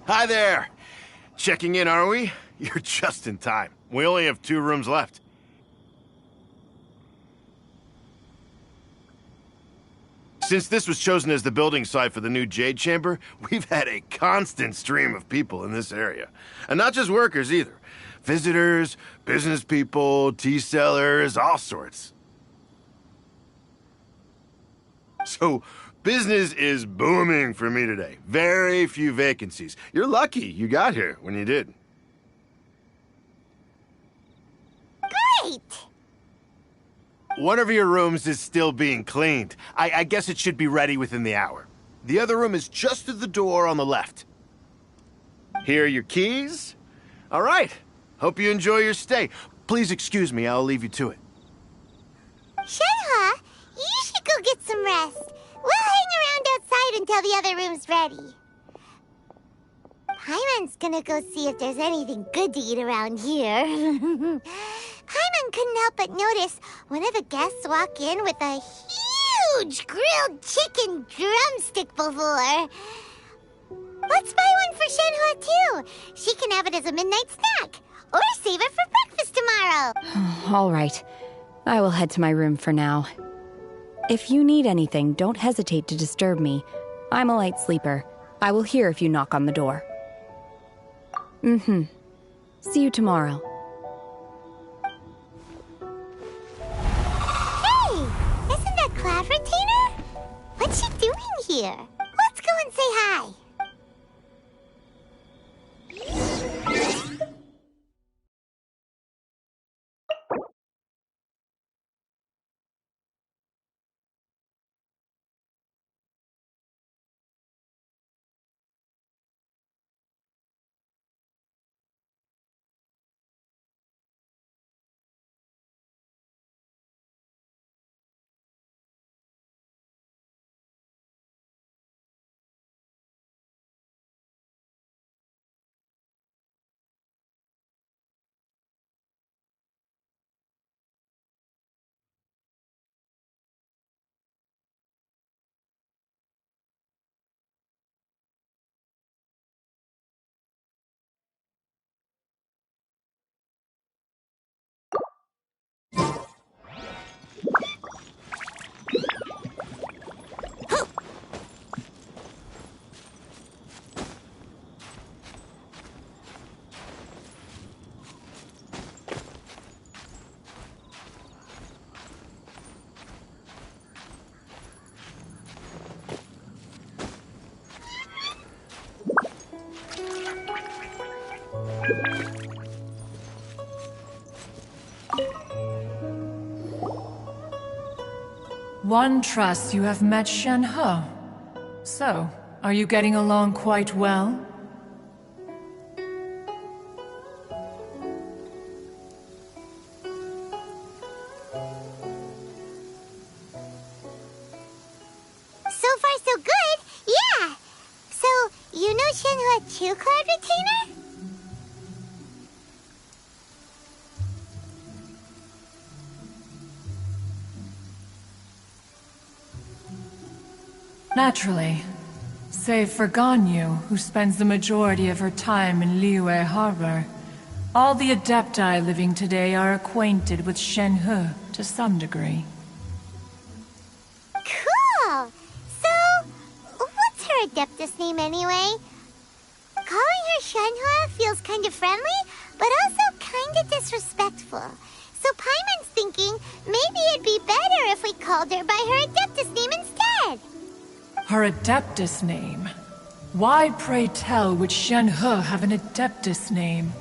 Hi there! Checking in, are we? You're just in time. We only have 2 rooms left. Since this was chosen as the building site for the new Jade Chamber, we've had a constant stream of people in this area. And not just workers either. Visitors, business people, tea sellers, all sorts. So, business is booming for me today. Very few vacancies. You're lucky you got here when you did. Great! One of your rooms is still being cleaned. I guess it should be ready within the hour. The other room is just to the door on the left. Here are your keys. All right. Hope you enjoy your stay. Please excuse me, I'll leave you to it. Shenhe, you should go get some rest. We'll hang around outside until the other room's ready. Paimon's gonna go see if there's anything good to eat around here. Paimon couldn't help but notice one of the guests walk in with a huge grilled chicken drumstick before. Let's buy one for Shenhe too. She can have it as a midnight snack. Or save it for breakfast tomorrow. All right. I will head to my room for now. If you need anything, don't hesitate to disturb me. I'm a light sleeper. I will hear if you knock on the door. See you tomorrow. Hey! Isn't that Cloud Retainer? What's she doing here? Let's go and say hi. One trusts you have met Shenhe. So, are you getting along quite well? So far, so good. Yeah. So, you know Shenhe too, Cloud Retainer? Naturally. Save for Ganyu, who spends the majority of her time in Liyue Harbor. All the Adepti living today are acquainted with Shenhe to some degree. Cool. So, what's her Adeptus name anyway? Calling her Shenhe feels kind of friendly, but also kind of disrespectful. So Paimon's thinking maybe it'd be better if we called her by her Adeptus name instead. Her Adeptus name? Why, pray tell, would Shenhe have an Adeptus name?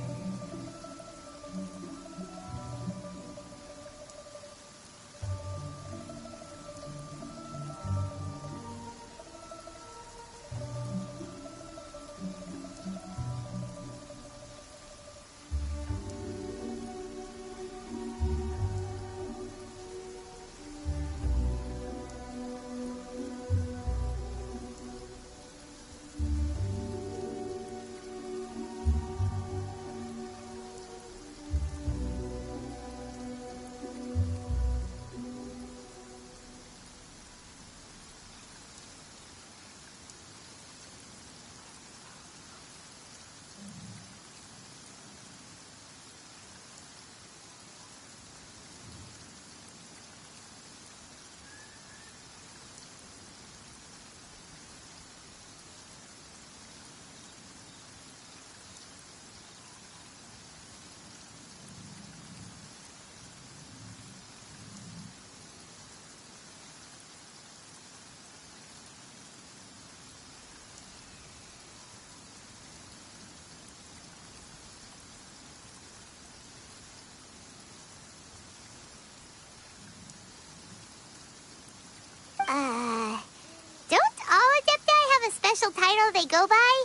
title they go by?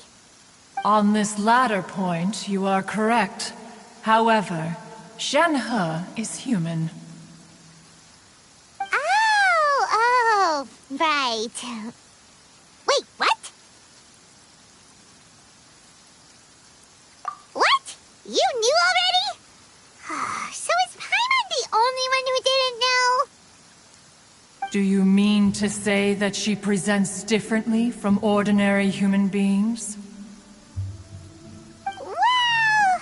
On this latter point, you are correct. However, Shenhe is human. Oh, right. Wait, what? What? You knew already? So is Paimon the only one who didn't know? Do you mean to say that she presents differently from ordinary human beings? Well,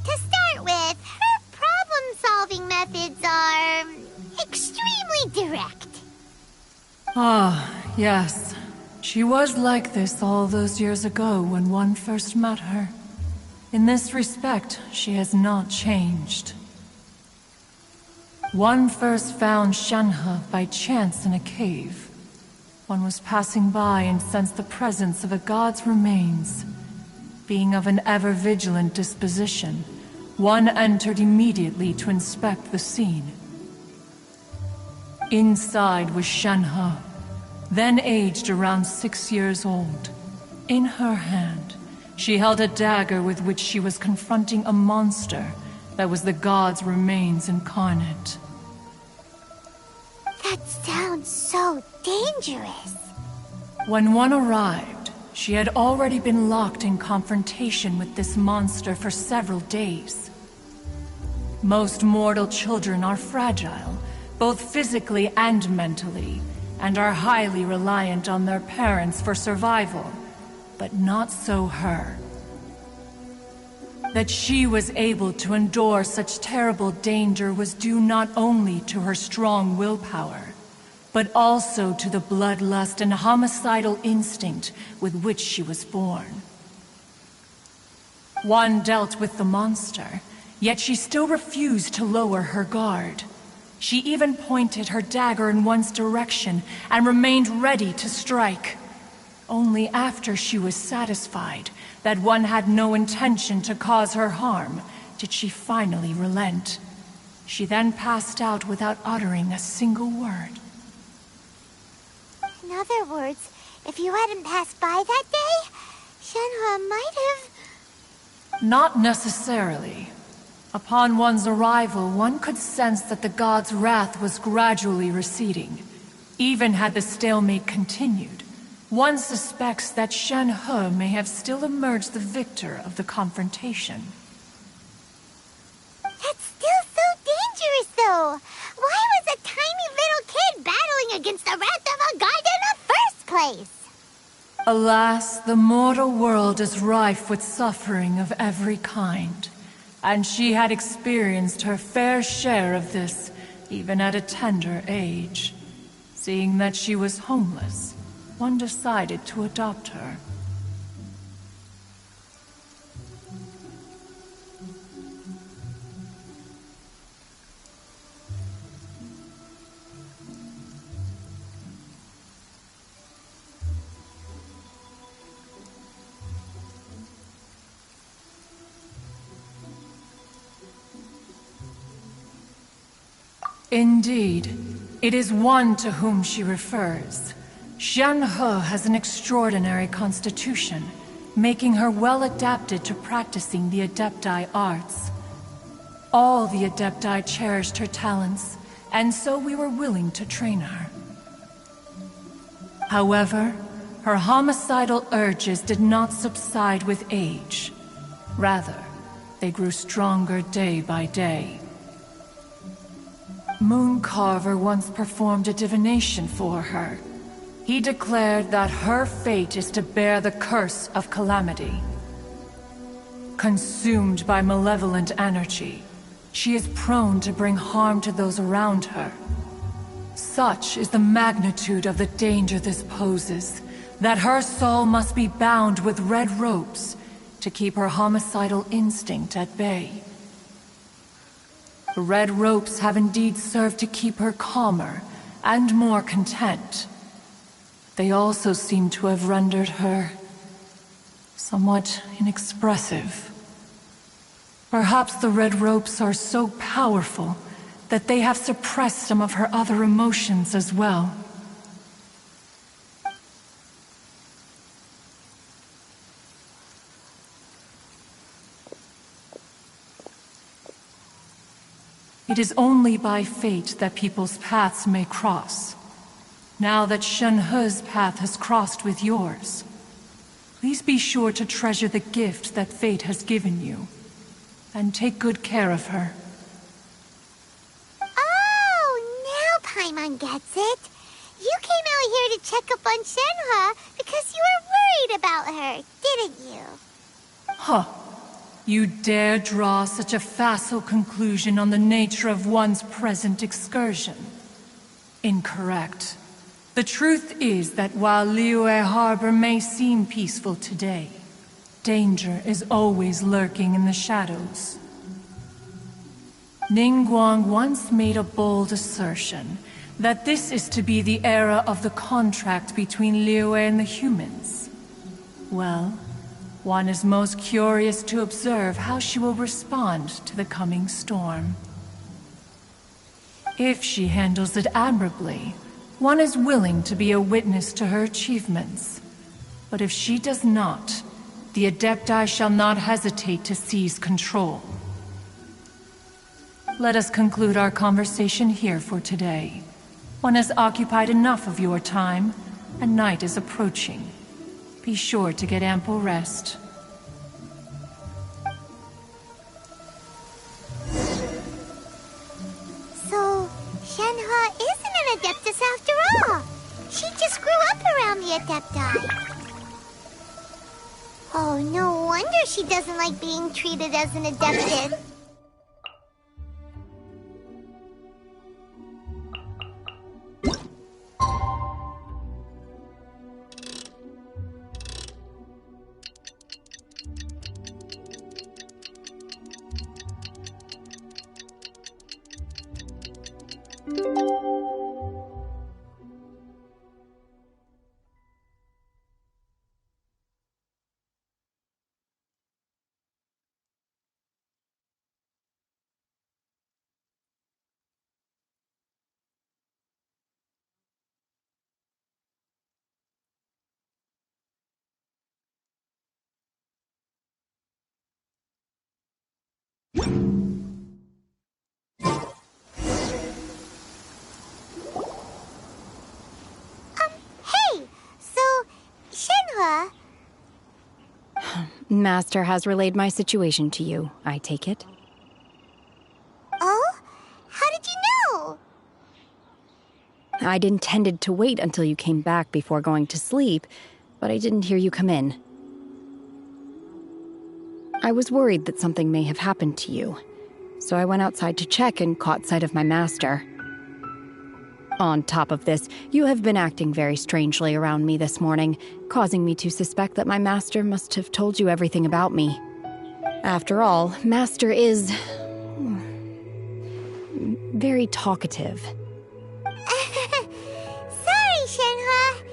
to start with, her problem-solving methods are extremely direct. Ah, yes. She was like this all those years ago when one first met her. In this respect, she has not changed. One first found Shenhe by chance in a cave. One was passing by and sensed the presence of a god's remains. Being of an ever-vigilant disposition, one entered immediately to inspect the scene. Inside was Shenhe, then aged around 6 years old. In her hand, she held a dagger with which she was confronting a monster that was the god's remains incarnate. That sounds so dangerous. When one arrived, she had already been locked in confrontation with this monster for several days. Most mortal children are fragile, both physically and mentally, and are highly reliant on their parents for survival. But not so her. That she was able to endure such terrible danger was due not only to her strong willpower, but also to the bloodlust and homicidal instinct with which she was born. One dealt with the monster, yet she still refused to lower her guard. She even pointed her dagger in one's direction and remained ready to strike. Only after she was satisfied that one had no intention to cause her harm did she finally relent. She then passed out without uttering a single word. In other words, if you hadn't passed by that day, Shenhe might have... Not necessarily. Upon one's arrival, one could sense that the god's wrath was gradually receding. Even had the stalemate continued, one suspects that Shenhe may have still emerged the victor of the confrontation. That's still so dangerous, though. Why was a tiny little kid battling against the wrath of a god in the first place? Alas, the mortal world is rife with suffering of every kind. And she had experienced her fair share of this, even at a tender age. Seeing that she was homeless, one decided to adopt her. Indeed, it is one to whom she refers. Shenhe has an extraordinary constitution, making her well adapted to practicing the Adepti arts. All the Adepti cherished her talents, and so we were willing to train her. However, her homicidal urges did not subside with age. Rather, they grew stronger day by day. Mooncarver once performed a divination for her. He declared that her fate is to bear the curse of calamity. Consumed by malevolent energy, she is prone to bring harm to those around her. Such is the magnitude of the danger this poses, that her soul must be bound with red ropes to keep her homicidal instinct at bay. The red ropes have indeed served to keep her calmer and more content. They also seem to have rendered her somewhat inexpressive. Perhaps the red ropes are so powerful that they have suppressed some of her other emotions as well. It is only by fate that people's paths may cross. Now that Shen-He's path has crossed with yours, please be sure to treasure the gift that fate has given you, and take good care of her. Oh, now Paimon gets it. You came out here to check up on Shenhe because you were worried about her, didn't you? Huh. You dare draw such a facile conclusion on the nature of one's present excursion? Incorrect. The truth is that while Liyue Harbor may seem peaceful today, danger is always lurking in the shadows. Ningguang once made a bold assertion that this is to be the era of the contract between Liyue and the humans. Well, one is most curious to observe how she will respond to the coming storm. If she handles it admirably, one is willing to be a witness to her achievements. But if she does not, the Adepti shall not hesitate to seize control. Let us conclude our conversation here for today. One has occupied enough of your time, and night is approaching. Be sure to get ample rest. So, Shenhe isn't an Adeptus after all. She just grew up around the Adepti. Oh, no wonder she doesn't like being treated as an Adeptus. Hey! So, Shenhe... Master has relayed my situation to you, I take it. Oh? How did you know? I'd intended to wait until you came back before going to sleep, but I didn't hear you come in. I was worried that something may have happened to you, so I went outside to check and caught sight of my master. On top of this, you have been acting very strangely around me this morning, causing me to suspect that my master must have told you everything about me. After all, Master is... very talkative. Sorry, Shenhe.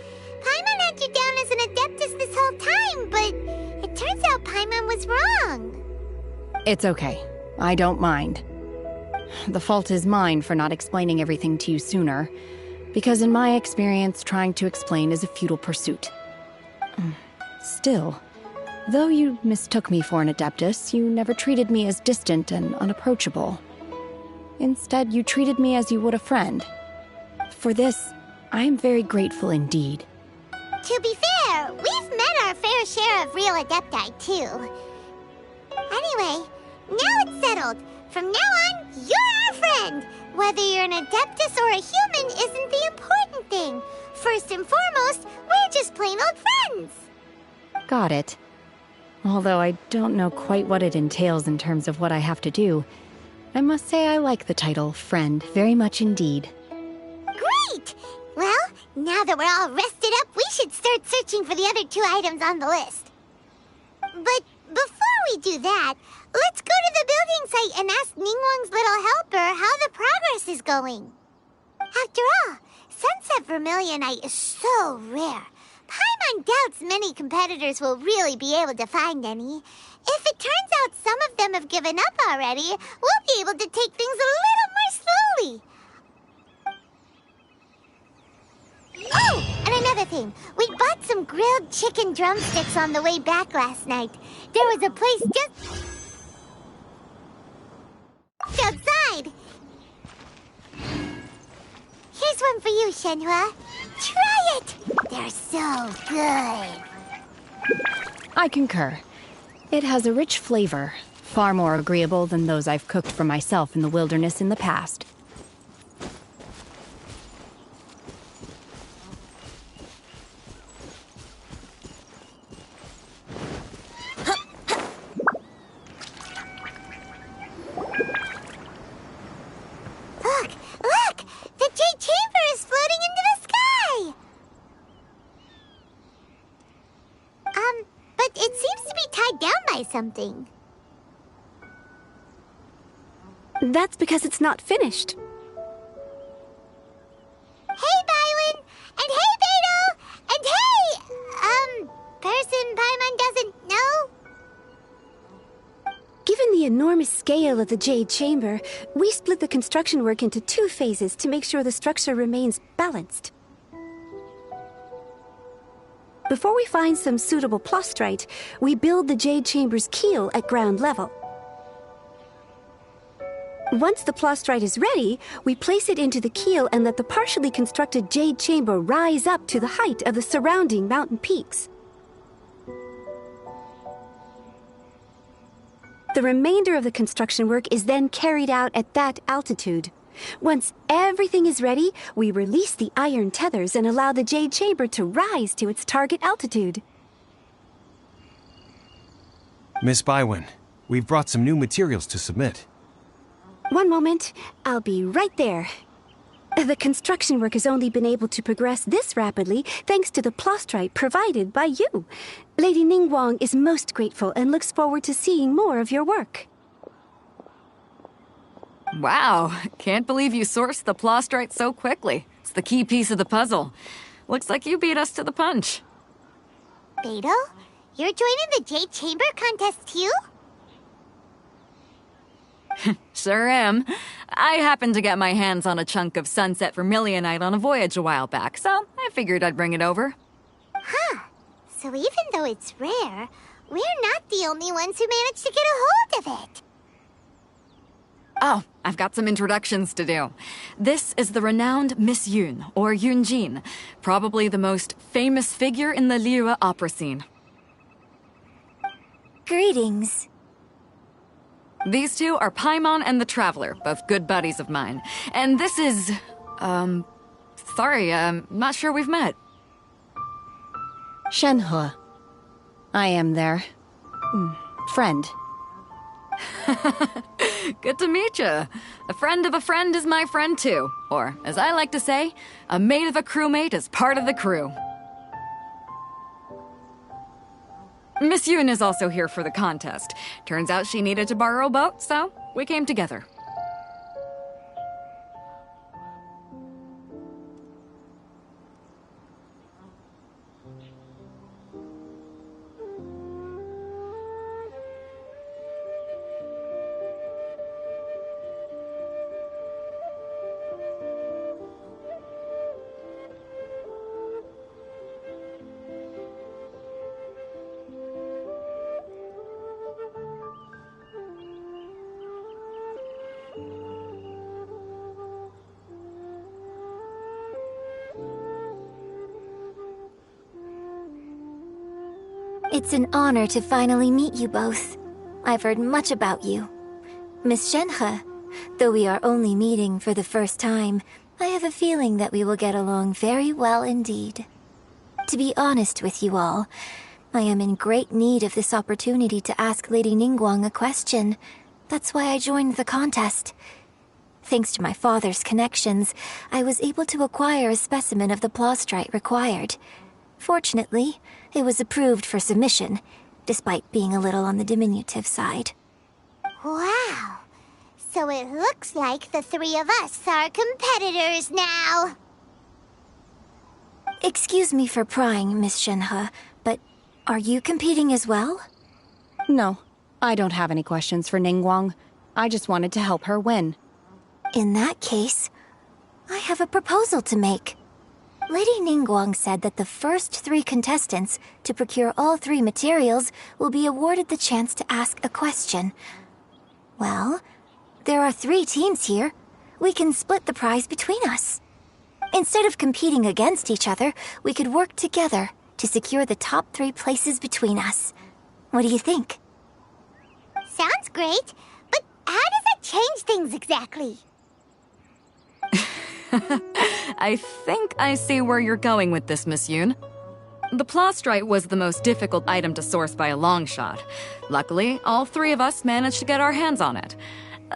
Paimon had you down as an Adeptus this whole time, but it turns out Paimon was wrong. It's okay. I don't mind. The fault is mine for not explaining everything to you sooner, because in my experience, trying to explain is a futile pursuit. Still, though you mistook me for an Adeptus, you never treated me as distant and unapproachable. Instead, you treated me as you would a friend. For this, I am very grateful indeed. To be fair, we've met our fair share of real Adepti, too. Anyway, now it's settled. From now on, you're our friend. Whether you're an Adeptus or a human isn't the important thing. First and foremost, we're just plain old friends. Got it. Although I don't know quite what it entails in terms of what I have to do, I must say I like the title Friend very much indeed. Great! Well, now that we're all rested up, we should start searching for the other 2 items on the list. But before we do that, let's go to the building site and ask Ningguang's little helper how the progress is going. After all, Sunset Vermilionite is so rare. Paimon doubts many competitors will really be able to find any. If it turns out some of them have given up already, we'll be able to take things a little more slowly. Oh, and another thing. We bought some grilled chicken drumsticks on the way back last night. There was a place just outside. Here's one for you, Shenhua. Try it! They're so good. I concur. It has a rich flavor, far more agreeable than those I've cooked for myself in the wilderness in the past. Look! The Jade Chamber is floating into the sky! But it seems to be tied down by something. That's because it's not finished. Hey, Bywin! And hey, Beto! And hey! Person Paimon doesn't know? Given the enormous scale of the Jade Chamber, we split the construction work into 2 phases to make sure the structure remains balanced. Before we find some suitable plastrite, we build the Jade Chamber's keel at ground level. Once the plastrite is ready, we place it into the keel and let the partially constructed Jade Chamber rise up to the height of the surrounding mountain peaks. The remainder of the construction work is then carried out at that altitude. Once everything is ready, we release the iron tethers and allow the Jade Chamber to rise to its target altitude. Miss Bywin, we've brought some new materials to submit. One moment, I'll be right there. The construction work has only been able to progress this rapidly thanks to the plastrite provided by you. Lady Ningguang is most grateful and looks forward to seeing more of your work. Wow, can't believe you sourced the plastrite so quickly. It's the key piece of the puzzle. Looks like you beat us to the punch. Beto? You're joining the Jade Chamber contest too? Sure am. I happened to get my hands on a chunk of sunset vermilionite on a voyage a while back, so I figured I'd bring it over. Huh. So even though it's rare, we're not the only ones who managed to get a hold of it. Oh, I've got some introductions to do. This is the renowned Miss Yun, or Yunjin, probably the most famous figure in the Liyue opera scene. Greetings. These two are Paimon and the Traveler, both good buddies of mine. And this is... sorry, not sure we've met. Shenhe. I am their... friend. Good to meet you. A friend of a friend is my friend too. Or, as I like to say, a mate of a crewmate is part of the crew. Miss Yun is also here for the contest. Turns out she needed to borrow a boat, so we came together. It's an honor to finally meet you both. I've heard much about you. Miss Shenhe, though we are only meeting for the first time, I have a feeling that we will get along very well indeed. To be honest with you all, I am in great need of this opportunity to ask Lady Ningguang a question. That's why I joined the contest. Thanks to my father's connections, I was able to acquire a specimen of the plastrite required. Fortunately, it was approved for submission, despite being a little on the diminutive side. Wow! So it looks like the three of us are competitors now! Excuse me for prying, Miss Shenhe, but are you competing as well? No, I don't have any questions for Ningguang. I just wanted to help her win. In that case, I have a proposal to make. Lady Ningguang said that the first 3 contestants to procure all 3 materials will be awarded the chance to ask a question. Well, there are 3 teams here. We can split the prize between us. Instead of competing against each other, we could work together to secure the top 3 places between us. What do you think? Sounds great, but how does that change things exactly? I think I see where you're going with this, Miss Yoon. The plastrite was the most difficult item to source by a long shot. Luckily, all 3 of us managed to get our hands on it.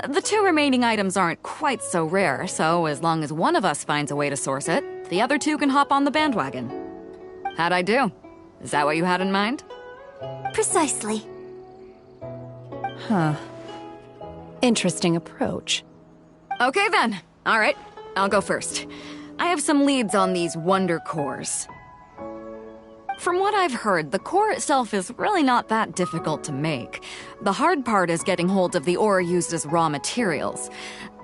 The 2 remaining items aren't quite so rare, so as long as one of us finds a way to source it, the other 2 can hop on the bandwagon. How'd I do? Is that what you had in mind? Precisely. Huh. Interesting approach. Okay then. All right, I'll go first. I have some leads on these wonder cores. From what I've heard, the core itself is really not that difficult to make. The hard part is getting hold of the ore used as raw materials.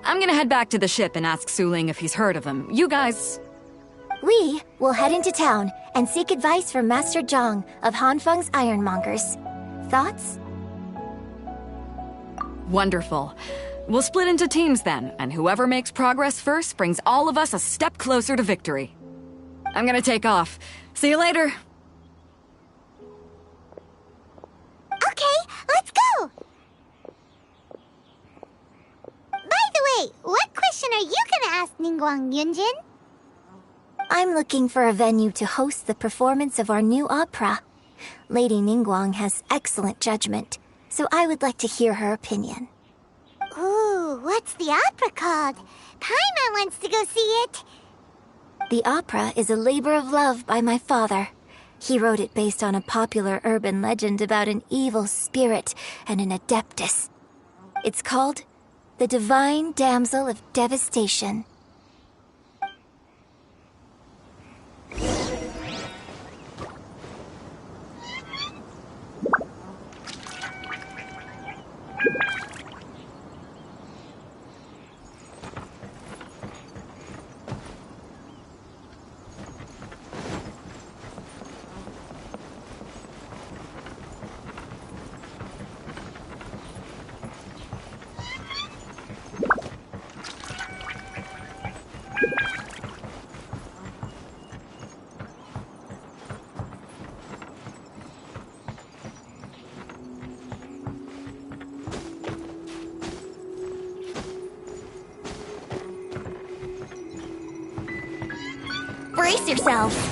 I'm gonna head back to the ship and ask Suling if he's heard of them. You guys... We will head into town and seek advice from Master Zhang of Hanfeng's Ironmongers. Thoughts? Wonderful. We'll split into teams then, and whoever makes progress first brings all of us a step closer to victory. I'm gonna take off. See you later. Okay, let's go! By the way, what question are you gonna ask Ningguang, Yunjin? I'm looking for a venue to host the performance of our new opera. Lady Ningguang has excellent judgment, so I would like to hear her opinion. Ooh, what's the opera called? Paimon wants to go see it. The opera is a labor of love by my father. He wrote it based on a popular urban legend about an evil spirit and an adeptus. It's called The Divine Damsel of Devastation. Brace yourself.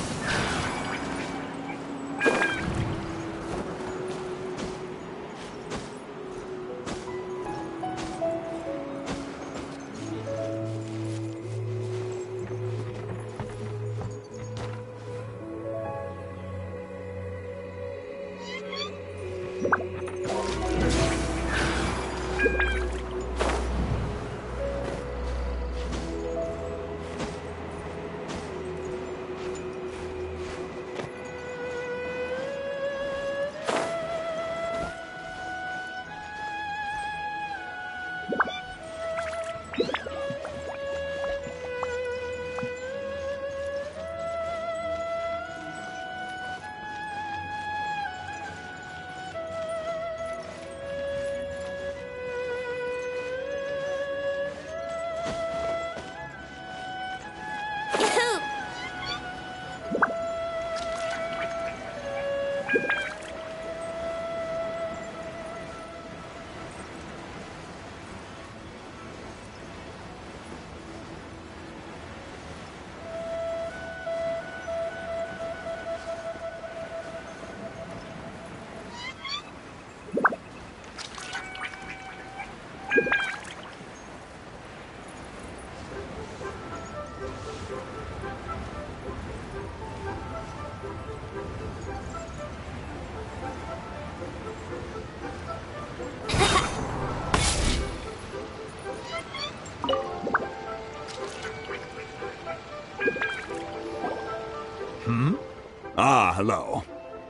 Ah, hello.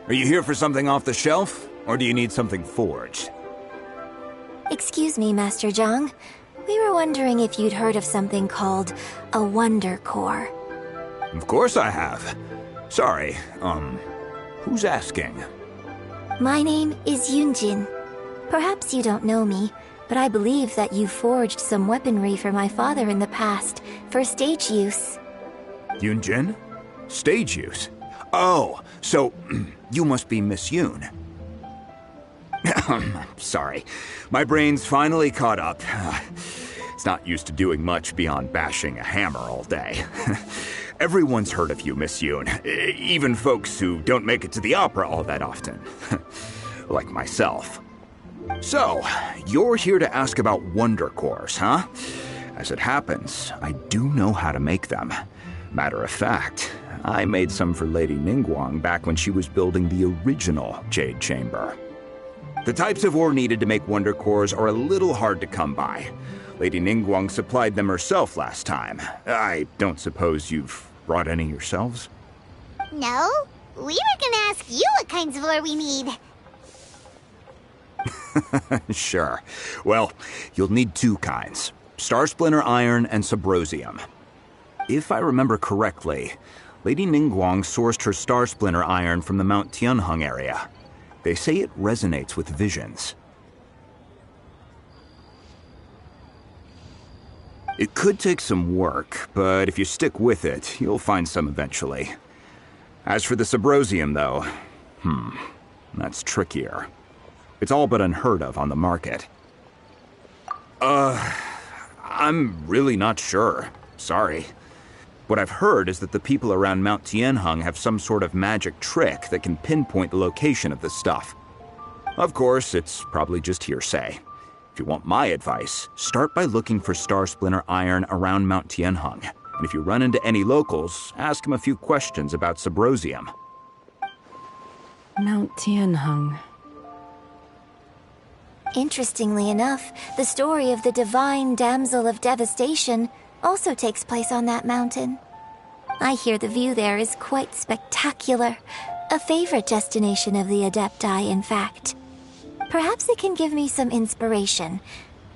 Are you here for something off the shelf, or do you need something forged? Excuse me, Master Zhang. We were wondering if you'd heard of something called a Wonder Core. Of course I have. Sorry, who's asking? My name is Yunjin. Perhaps you don't know me, but I believe that you forged some weaponry for my father in the past, for stage use. Yunjin? Stage use? Oh, so you must be Miss Yoon. Sorry. My brain's finally caught up. It's not used to doing much beyond bashing a hammer all day. Everyone's heard of you, Miss Yoon. Even folks who don't make it to the opera all that often. Like myself. So, you're here to ask about wonder cores, huh? As it happens, I do know how to make them. Matter of fact, I made some for Lady Ningguang back when she was building the original Jade Chamber. The types of ore needed to make wonder cores are a little hard to come by. Lady Ningguang supplied them herself last time. I don't suppose you've brought any yourselves? No, we were gonna ask you what kinds of ore we need. Sure. Well, you'll need two kinds. Star Splinter Iron and Subrosium. If I remember correctly, Lady Ningguang sourced her Star Splinter Iron from the Mount Tianheng area. They say it resonates with visions. It could take some work, but if you stick with it, you'll find some eventually. As for the Subrosium, though, that's trickier. It's all but unheard of on the market. I'm really not sure. Sorry. What I've heard is that the people around Mount Tianheng have some sort of magic trick that can pinpoint the location of the stuff. Of course, it's probably just hearsay. If you want my advice, start by looking for Star Splinter Iron around Mount Tianheng. And if you run into any locals, ask them a few questions about Subrosium. Mount Tianheng. Interestingly enough, the story of the divine damsel of devastation also takes place on that mountain. I hear the view there is quite spectacular. A favorite destination of the Adepti, in fact. Perhaps it can give me some inspiration.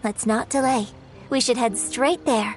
Let's not delay. We should head straight there.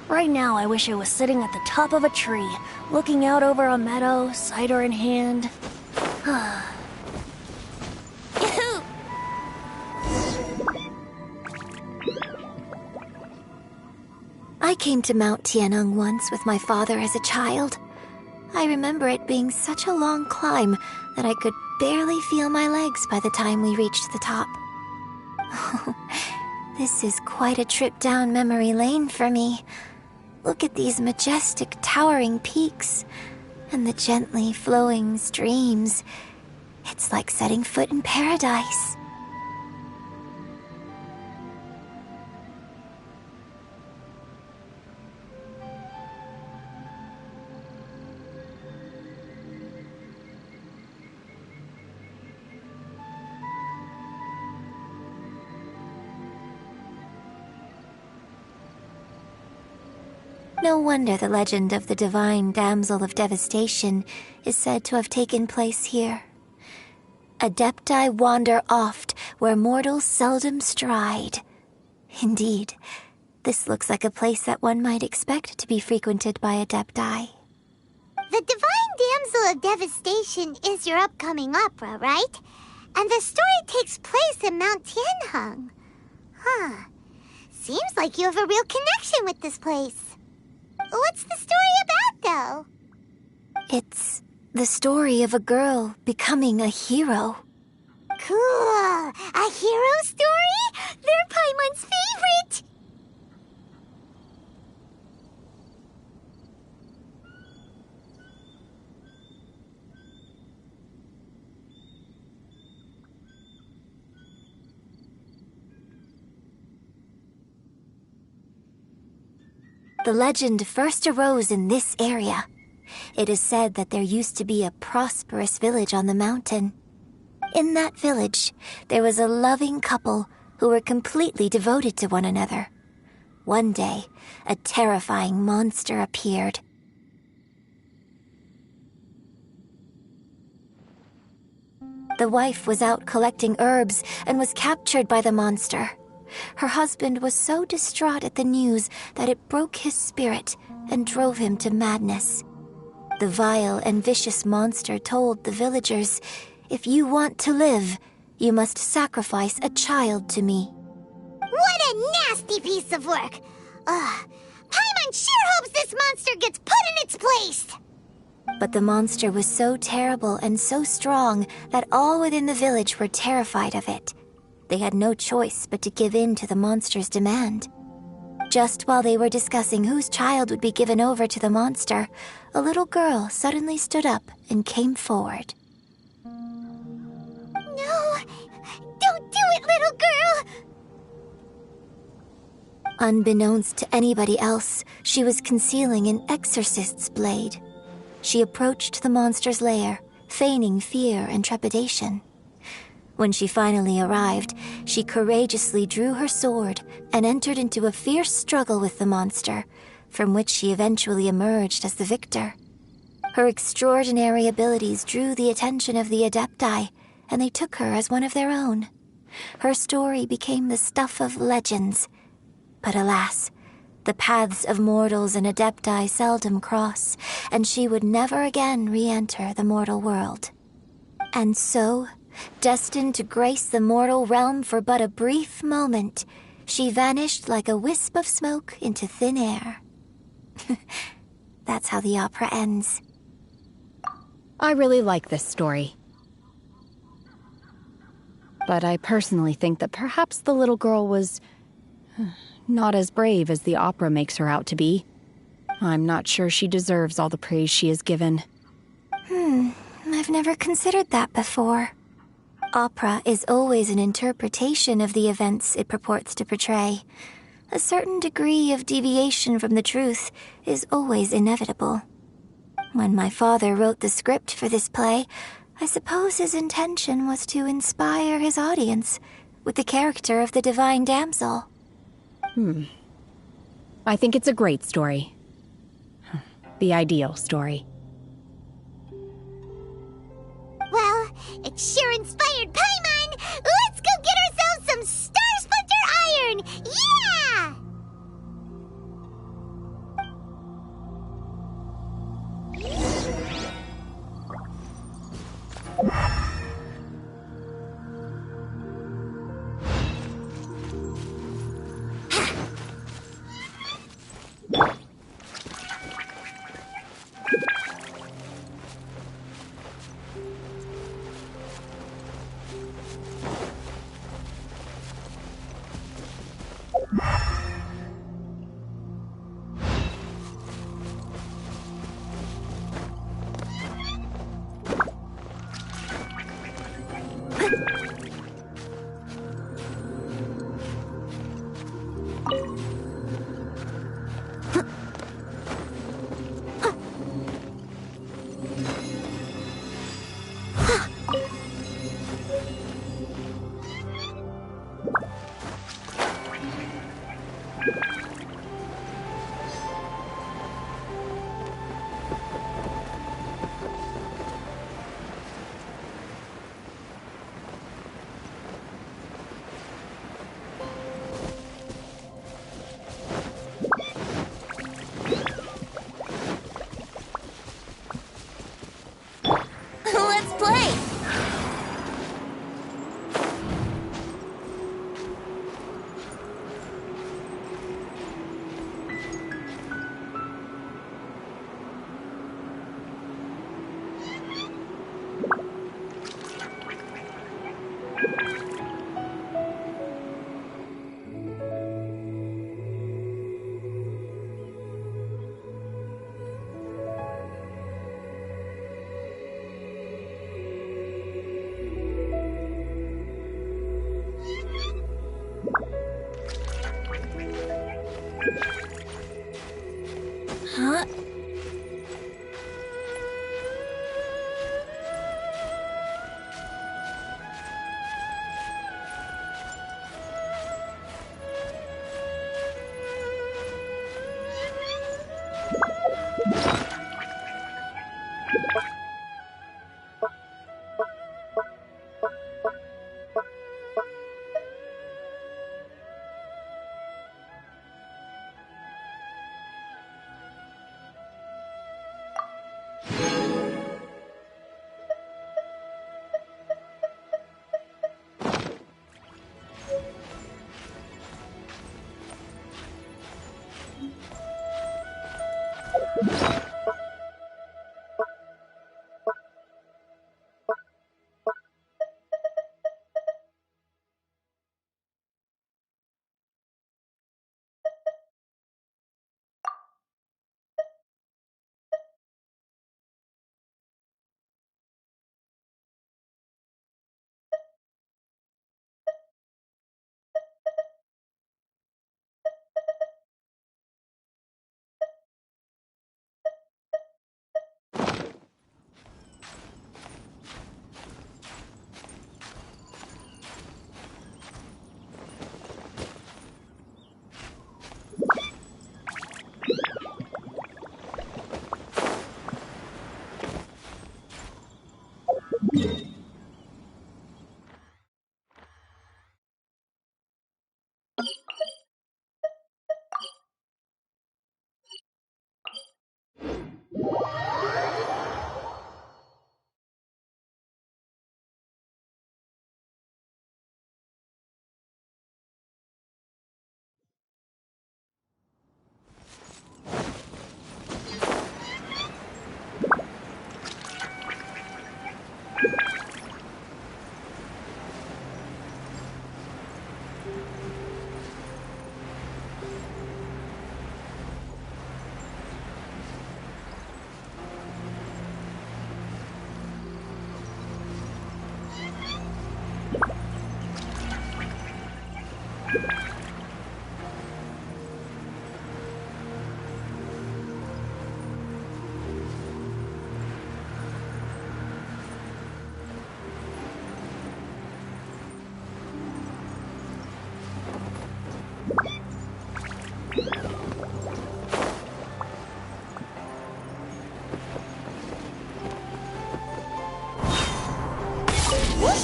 Right now, I wish I was sitting at the top of a tree, looking out over a meadow, cider in hand. I came to Mount Tianheng once with my father as a child. I remember it being such a long climb that I could barely feel my legs by the time we reached the top. This is quite a trip down memory lane for me. Look at these majestic, towering peaks, and the gently flowing streams. It's like setting foot in paradise. No wonder the legend of the divine damsel of devastation is said to have taken place here. Adepti wander oft where mortals seldom stride. Indeed, this looks like a place that one might expect to be frequented by Adepti. The Divine Damsel of Devastation is your upcoming opera, right? And the story takes place in Mount Tianheng. Huh. Seems like you have a real connection with this place. What's the story about, though? It's the story of a girl becoming a hero. Cool. A hero story? They're Paimon's favorite. The legend first arose in this area. It is said that there used to be a prosperous village on the mountain. In that village, there was a loving couple who were completely devoted to one another, One day, a terrifying monster appeared. The wife was out collecting herbs and was captured by the monster. Her husband was so distraught at the news that it broke his spirit and drove him to madness. The vile and vicious monster told the villagers, "If you want to live, you must sacrifice a child to me." What a nasty piece of work! Paimon sure hopes this monster gets put in its place! But the monster was so terrible and so strong that all within the village were terrified of it. They had no choice but to give in to the monster's demand. Just while they were discussing whose child would be given over to the monster, a little girl suddenly stood up and came forward. No! Don't do it, little girl! Unbeknownst to anybody else, she was concealing an exorcist's blade. She approached the monster's lair, feigning fear and trepidation. When she finally arrived, she courageously drew her sword and entered into a fierce struggle with the monster, from which she eventually emerged as the victor. Her extraordinary abilities drew the attention of the Adepti, and they took her as one of their own. Her story became the stuff of legends. But alas, the paths of mortals and Adepti seldom cross, and she would never again re-enter the mortal world. And so, destined to grace the mortal realm for but a brief moment, she vanished like a wisp of smoke into thin air. That's how the opera ends. I really like this story. But I personally think that perhaps the little girl was not as brave as the opera makes her out to be. I'm not sure she deserves all the praise she is given. I've never considered that before. Opera is always an interpretation of the events it purports to portray. A certain degree of deviation from the truth is always inevitable. When my father wrote the script for this play, I suppose his intention was to inspire his audience with the character of the divine damsel. I think it's a great story. The ideal story. Well, it sure inspired Paimon! Let's go get ourselves some Star Splinter Iron! Yeah! Let's play! Huh?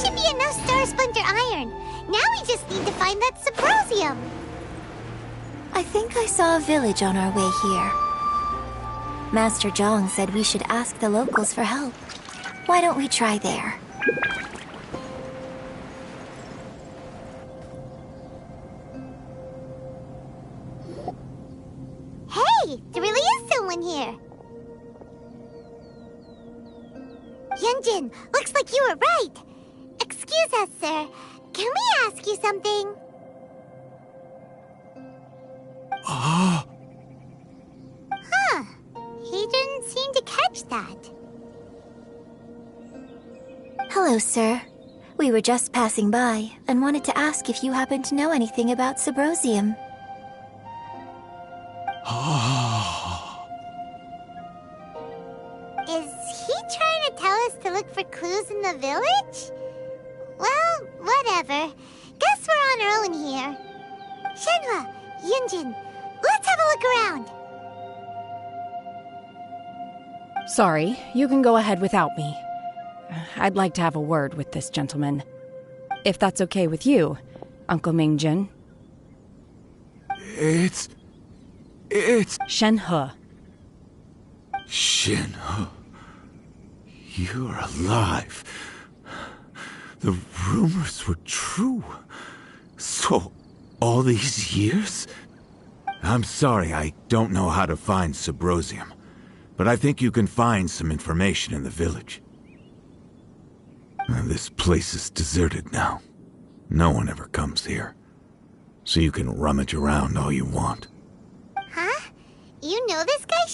should be enough star splinter iron. Now we just need to find that Subrosium. I think I saw a village on our way here. Master Zhang said we should ask the locals for help. Why don't we try there? Hey, there really is someone here. Yunjin, looks like you were right. Excuse us, sir. Can we ask you something? Huh. He didn't seem to catch that. Hello, sir. We were just passing by and wanted to ask if you happen to know anything about Subrosium. Is he trying to tell us to look for clues in the village? Well, whatever. Guess we're on our own here. Shenhua, Yunjin, let's have a look around. Sorry, you can go ahead without me. I'd like to have a word with this gentleman. If that's okay with you, Uncle Mingjin. It's... Shenhe. Shenhe. You're alive. The rumors were true. So, all these years? I'm sorry, I don't know how to find Subrosium. But I think you can find some information in the village. This place is deserted now. No one ever comes here. So you can rummage around all you want. Huh? You know this guy,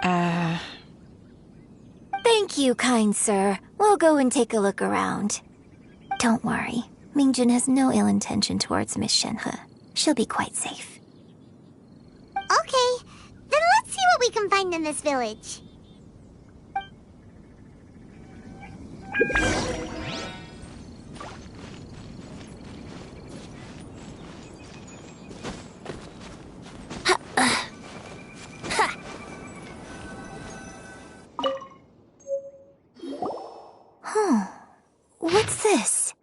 Shenhua? Thank you, kind sir. We'll go and take a look around. Don't worry. Mingjin has no ill intention towards Miss Shenhe. She'll be quite safe. Okay, then let's see what we can find in this village. What's this?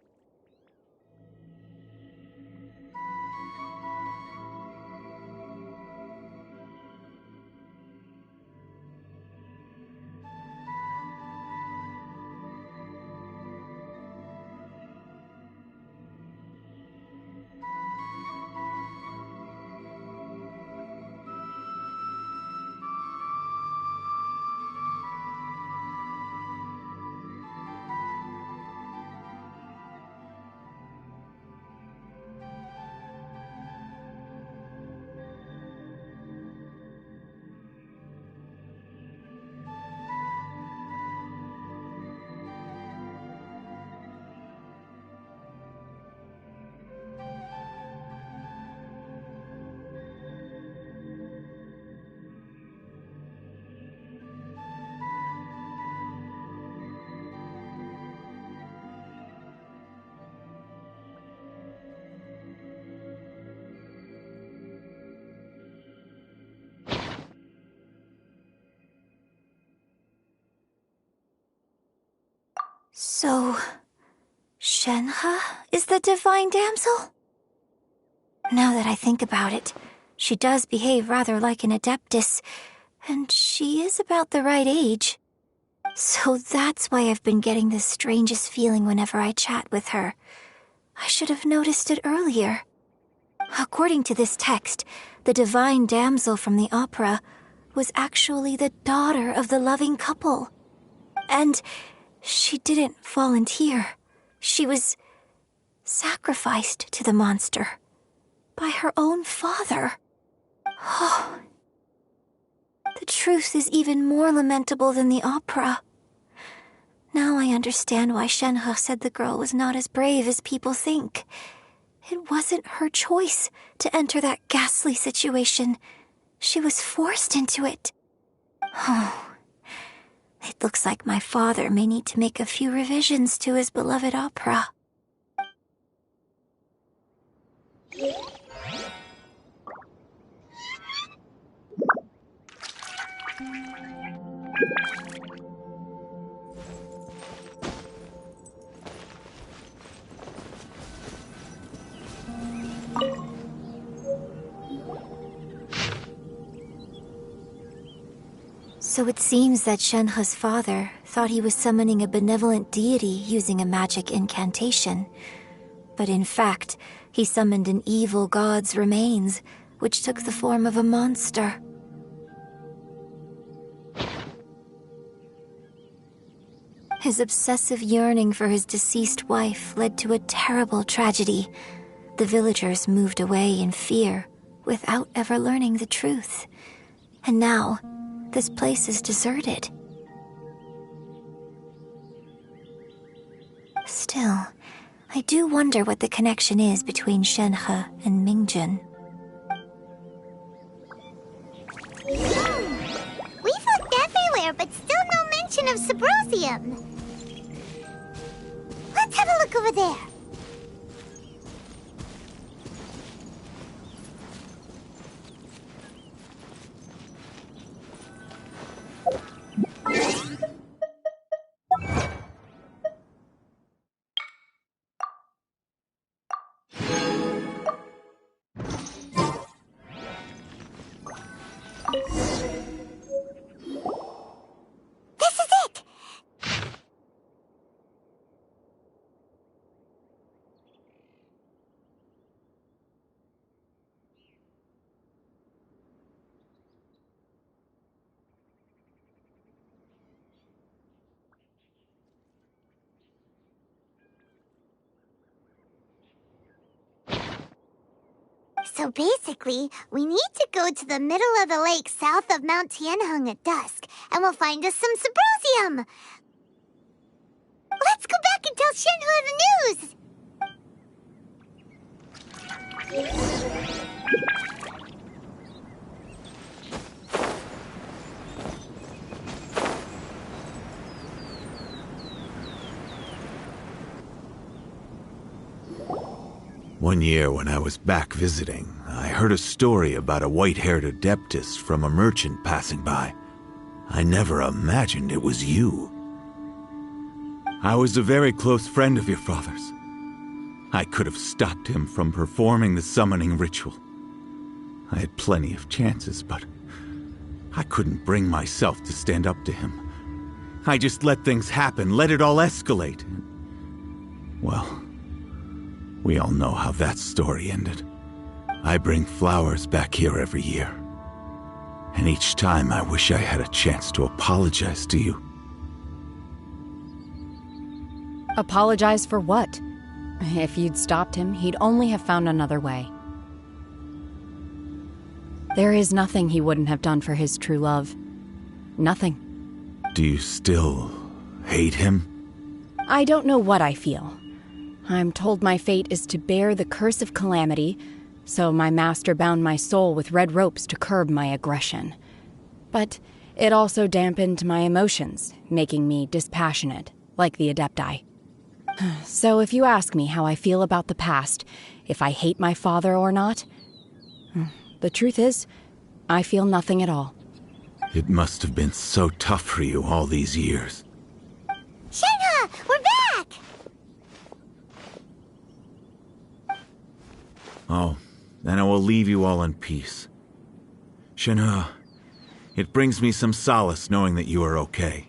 So, Shenhe is the divine damsel? Now that I think about it, she does behave rather like an adeptus, and she is about the right age. So that's why I've been getting the strangest feeling whenever I chat with her. I should have noticed it earlier. According to this text, the divine damsel from the opera was actually the daughter of the loving couple. And she didn't volunteer. She was sacrificed to the monster by her own father. Oh, the truth is even more lamentable than the opera. Now I understand why Shenhe said the girl was not as brave as people think. It wasn't her choice to enter that ghastly situation. She was forced into it. Oh, it looks like my father may need to make a few revisions to his beloved opera. So it seems that Shenhe's father thought he was summoning a benevolent deity using a magic incantation. But in fact, he summoned an evil god's remains, which took the form of a monster. His obsessive yearning for his deceased wife led to a terrible tragedy. The villagers moved away in fear, without ever learning the truth. And now, this place is deserted. Still, I do wonder what the connection is between Shenhe and Mingjun. We've looked everywhere, but still no mention of Sabrosium. Let's have a look over there. This is it! So basically, we need to go to the middle of the lake south of Mount Tianheng at dusk, and we'll find us some Sabrosium! Let's go back and tell Shenhe the news! One year when I was back visiting, I heard a story about a white-haired adeptess from a merchant passing by. I never imagined it was you. I was a very close friend of your father's. I could have stopped him from performing the summoning ritual. I had plenty of chances, but I couldn't bring myself to stand up to him. I just let things happen, let it all escalate. Well, we all know how that story ended. I bring flowers back here every year. And each time I wish I had a chance to apologize to you. Apologize for what? If you'd stopped him, he'd only have found another way. There is nothing he wouldn't have done for his true love. Nothing. Do you still hate him? I don't know what I feel. I'm told my fate is to bear the curse of calamity, so my master bound my soul with red ropes to curb my aggression. But it also dampened my emotions, making me dispassionate, like the Adepti. So if you ask me how I feel about the past, if I hate my father or not, the truth is, I feel nothing at all. It must have been so tough for you all these years. Shenhe, we're back! Oh, then I will leave you all in peace. Shenhe, it brings me some solace knowing that you are okay.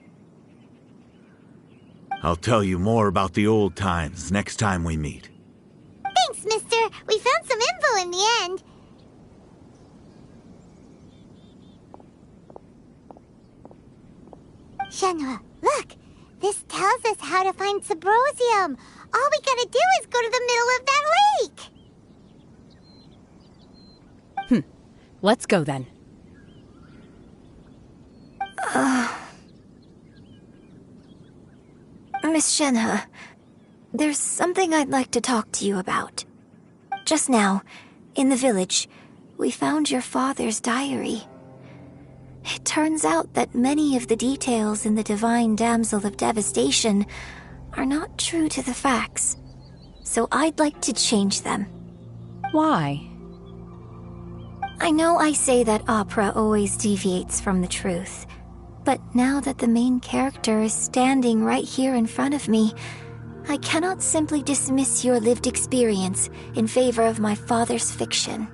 I'll tell you more about the old times next time we meet. Thanks, mister. We found some info in the end. Shenhe, look! This tells us how to find Sabrosium. All we gotta do is go to the middle of that lake! Let's go then. Miss Shenhe, there's something I'd like to talk to you about. Just now, in the village, we found your father's diary. It turns out that many of the details in the Divine Damsel of Devastation are not true to the facts, so I'd like to change them. Why? I know I say that opera always deviates from the truth, but now that the main character is standing right here in front of me, I cannot simply dismiss your lived experience in favor of my father's fiction.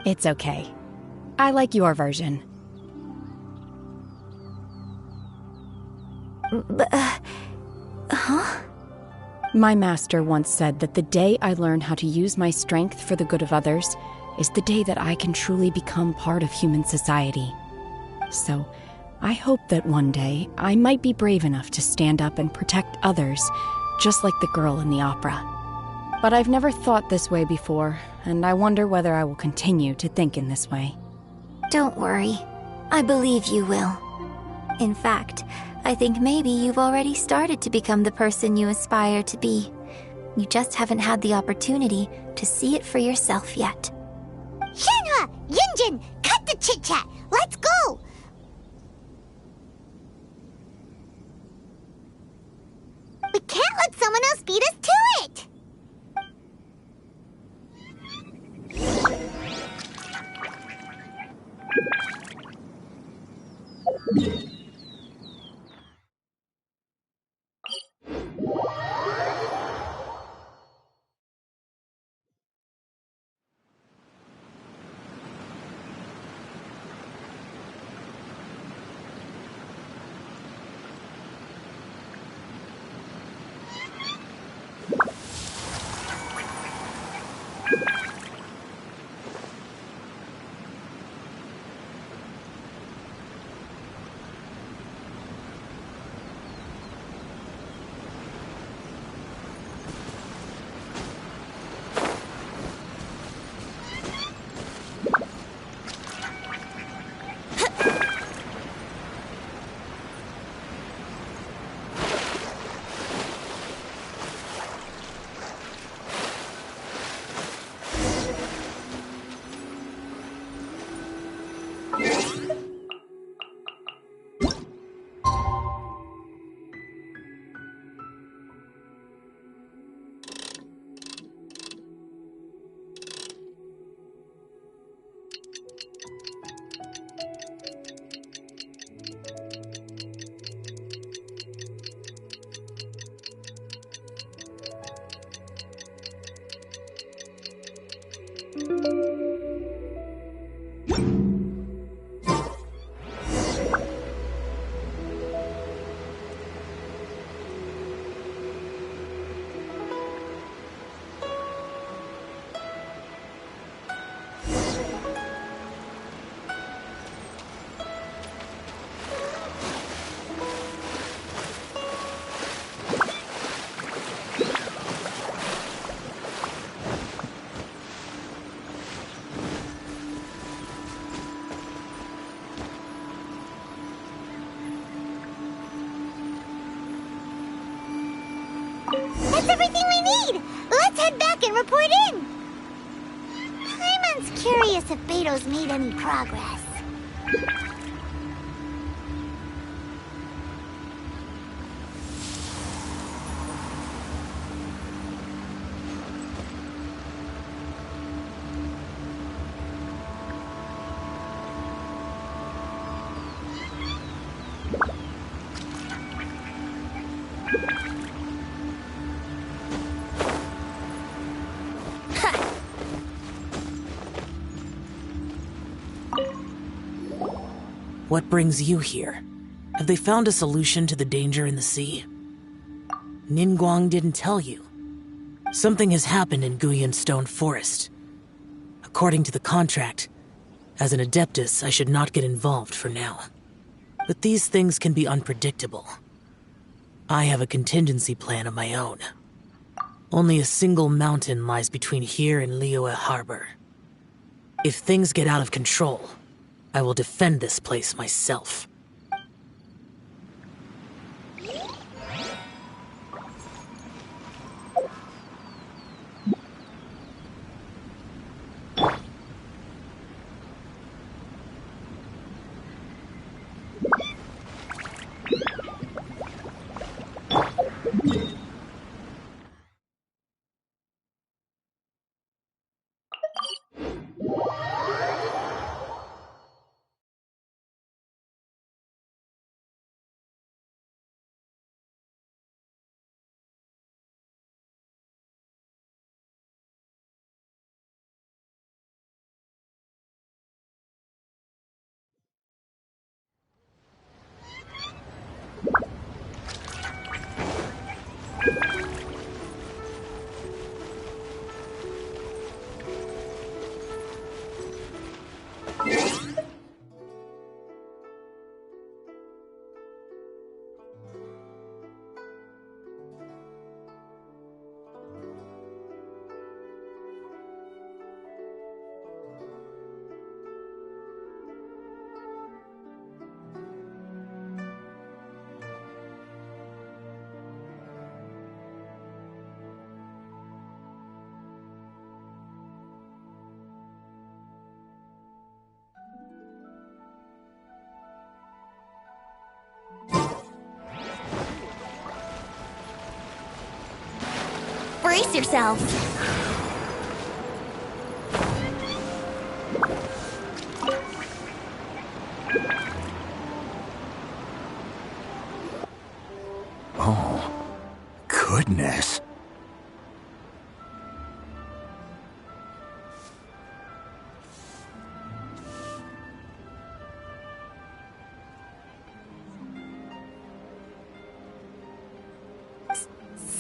It's okay. I like your version. Huh? My master once said that the day I learn how to use my strength for the good of others is the day that I can truly become part of human society. So, I hope that one day I might be brave enough to stand up and protect others, just like the girl in the opera. But I've never thought this way before, and I wonder whether I will continue to think in this way. Don't worry. I believe you will. In fact, I think maybe you've already started to become the person you aspire to be. You just haven't had the opportunity to see it for yourself yet. Shenhua! Yunjin! Cut the chit-chat! Let's go! We can't let someone else beat us to it! That's everything we need! Let's head back and report in! Paimon's curious if Beto's made any progress. What brings you here? Have they found a solution to the danger in the sea? Ningguang didn't tell you. Something has happened in Guyan Stone Forest. According to the contract, as an Adeptus, I should not get involved for now. But these things can be unpredictable. I have a contingency plan of my own. Only a single mountain lies between here and Liyue Harbor. If things get out of control, I will defend this place myself. Brace yourself. Oh, goodness.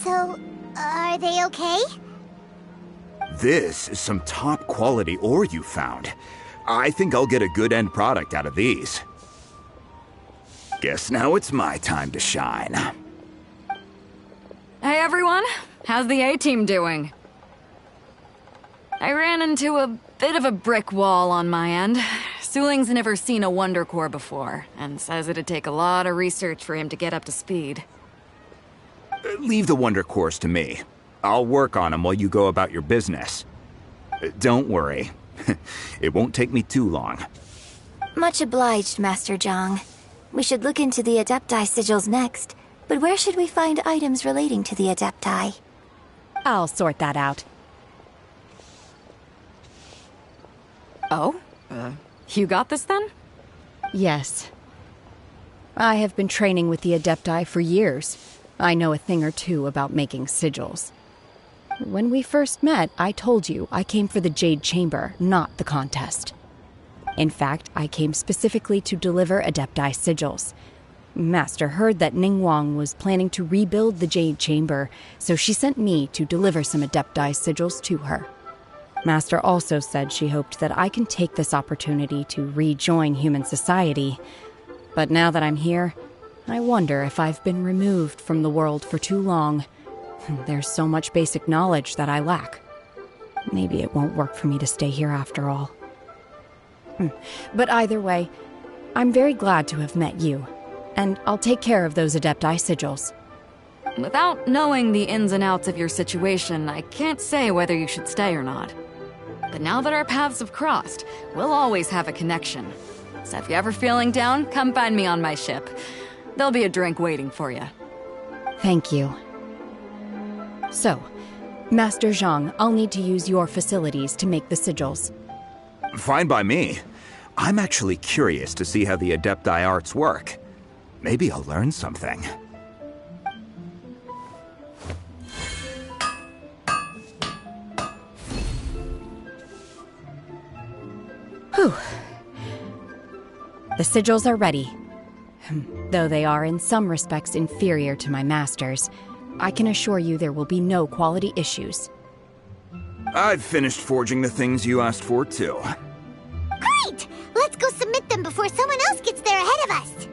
So, are they okay? This is some top quality ore you found. I think I'll get a good end product out of these. Guess now it's my time to shine. Hey everyone, how's the A-team doing? I ran into a bit of a brick wall on my end. Suling's never seen a Wonder Core before, and says it'd take a lot of research for him to get up to speed. Leave the Wonder Cores to me. I'll work on them while you go about your business. Don't worry. It won't take me too long. Much obliged, Master Zhang. We should look into the Adepti sigils next, but where should we find items relating to the Adepti? I'll sort that out. Oh? You got this then? Yes. I have been training with the Adepti for years. I know a thing or two about making sigils. When we first met, I told you I came for the Jade Chamber, not the contest. In fact, I came specifically to deliver Adepti sigils. Master heard that Ningguang was planning to rebuild the Jade Chamber, so she sent me to deliver some Adepti sigils to her. Master also said she hoped that I can take this opportunity to rejoin human society. But now that I'm here, I wonder if I've been removed from the world for too long. There's so much basic knowledge that I lack. Maybe it won't work for me to stay here after all. But either way, I'm very glad to have met you, and I'll take care of those Adepti sigils. Without knowing the ins and outs of your situation, I can't say whether you should stay or not. But now that our paths have crossed, we'll always have a connection. So if you're ever feeling down, come find me on my ship. There'll be a drink waiting for you. Thank you. So, Master Zhang, I'll need to use your facilities to make the sigils. Fine by me. I'm actually curious to see how the Adepti arts work. Maybe I'll learn something. Whew. The sigils are ready. Though they are in some respects inferior to my master's, I can assure you there will be no quality issues. I've finished forging the things you asked for, too. Great! Let's go submit them before someone else gets there ahead of us!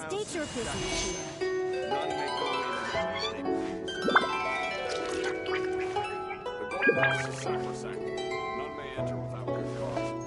State your business here. None may go in. The golden house is sacrosanct. None may enter without good cause.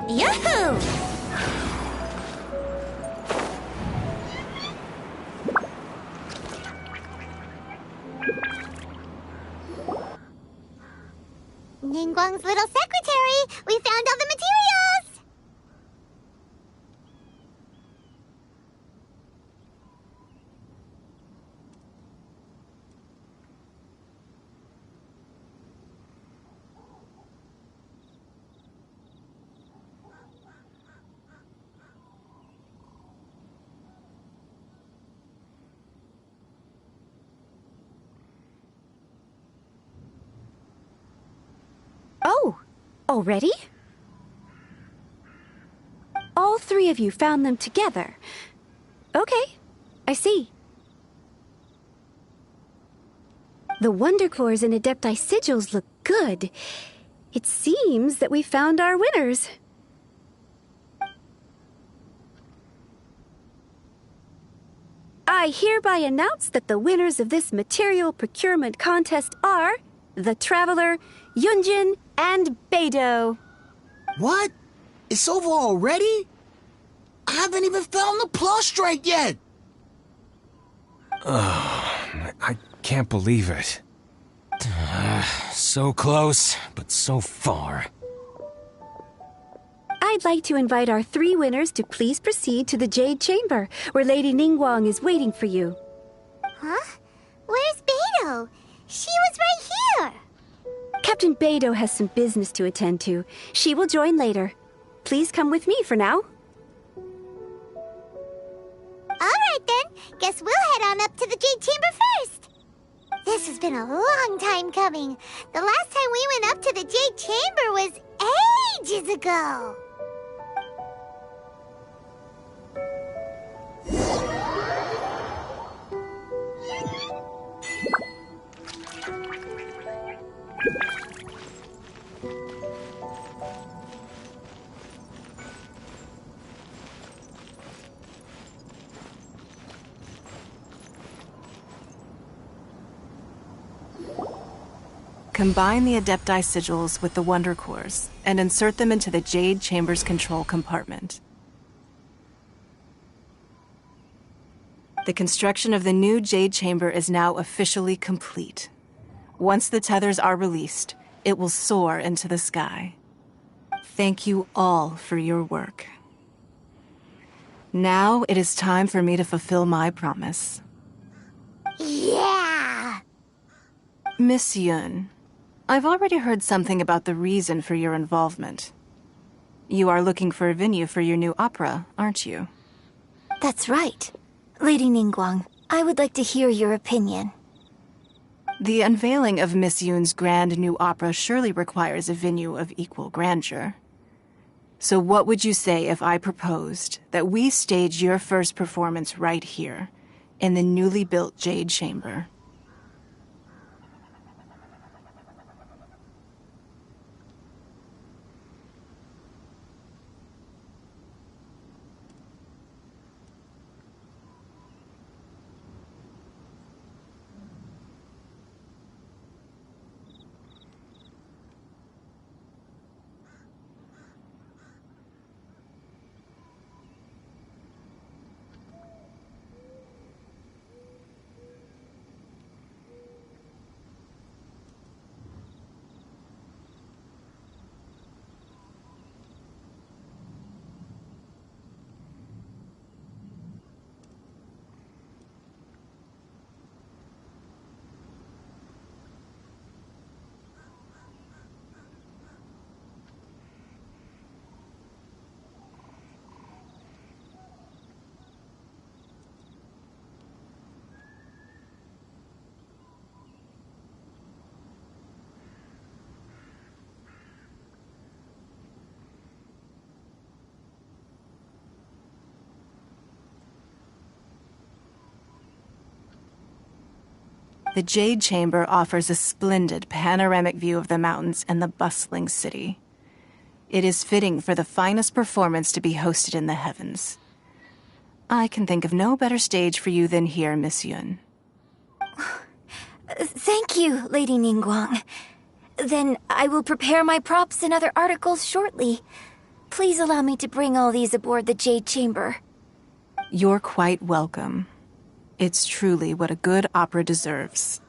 Yahoo! Ningguang's little secretary! We found all the materials! Already? All three of you found them together. Okay, I see. The Wonder Cores and Adepti sigils look good. It seems that we found our winners. I hereby announce that the winners of this material procurement contest are the Traveler, Yunjin, and Beidou. What? It's over already? I haven't even found the Plustrate yet! I can't believe it. So close, but so far. I'd like to invite our three winners to please proceed to the Jade Chamber, where Lady Ningguang is waiting for you. Huh? Where's Beidou? She was right here! Captain Beidou has some business to attend to. She will join later. Please come with me for now. Alright then, guess we'll head on up to the Jade Chamber first. This has been a long time coming. The last time we went up to the Jade Chamber was ages ago. Combine the Adepti sigils with the Wonder Cores and insert them into the Jade Chamber's control compartment. The construction of the new Jade Chamber is now officially complete. Once the tethers are released, it will soar into the sky. Thank you all for your work. Now it is time for me to fulfill my promise. Yeah! Miss Yun, I've already heard something about the reason for your involvement. You are looking for a venue for your new opera, aren't you? That's right. Lady Ningguang, I would like to hear your opinion. The unveiling of Miss Yun's grand new opera surely requires a venue of equal grandeur. So what would you say if I proposed that we stage your first performance right here, in the newly built Jade Chamber? The Jade Chamber offers a splendid panoramic view of the mountains and the bustling city. It is fitting for the finest performance to be hosted in the heavens. I can think of no better stage for you than here, Miss Yun. Thank you, Lady Ningguang. Then I will prepare my props and other articles shortly. Please allow me to bring all these aboard the Jade Chamber. You're quite welcome. It's truly what a good opera deserves.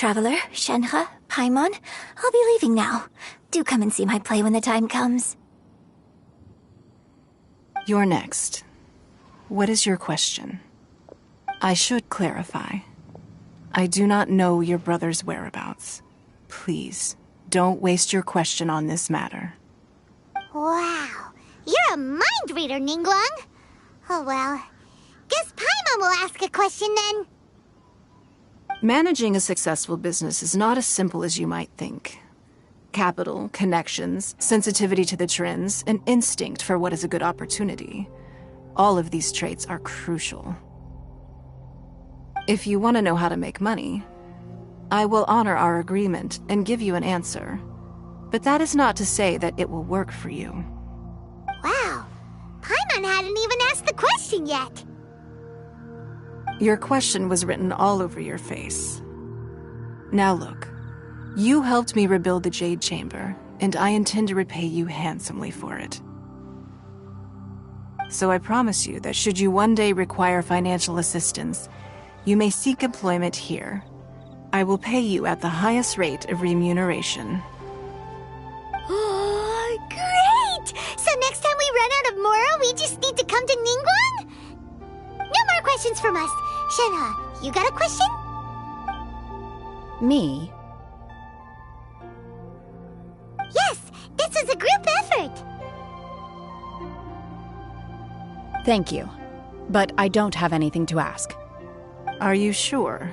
traveler, Shenhe, Paimon. I'll be leaving now. Do come and see my play when the time comes. You're next. What is your question? I should clarify. I do not know your brother's whereabouts. Please, don't waste your question on this matter. Wow, you're a mind reader, Ningguang. Oh well, guess Paimon will ask a question then. Managing a successful business is not as simple as you might think. Capital, connections, sensitivity to the trends, and instinct for what is a good opportunity. All of these traits are crucial. If you want to know how to make money, I will honor our agreement and give you an answer. But that is not to say that it will work for you. Wow, Paimon hadn't even asked the question yet. Your question was written all over your face. Now look, you helped me rebuild the Jade Chamber, and I intend to repay you handsomely for it. So I promise you that should you one day require financial assistance, you may seek employment here. I will pay you at the highest rate of remuneration. Oh, great! So next time we run out of Mora, we just need to come to Ningguang? No more questions from us. Shenhe, you got a question? Me? Yes, this is a group effort. Thank you. But I don't have anything to ask. Are you sure?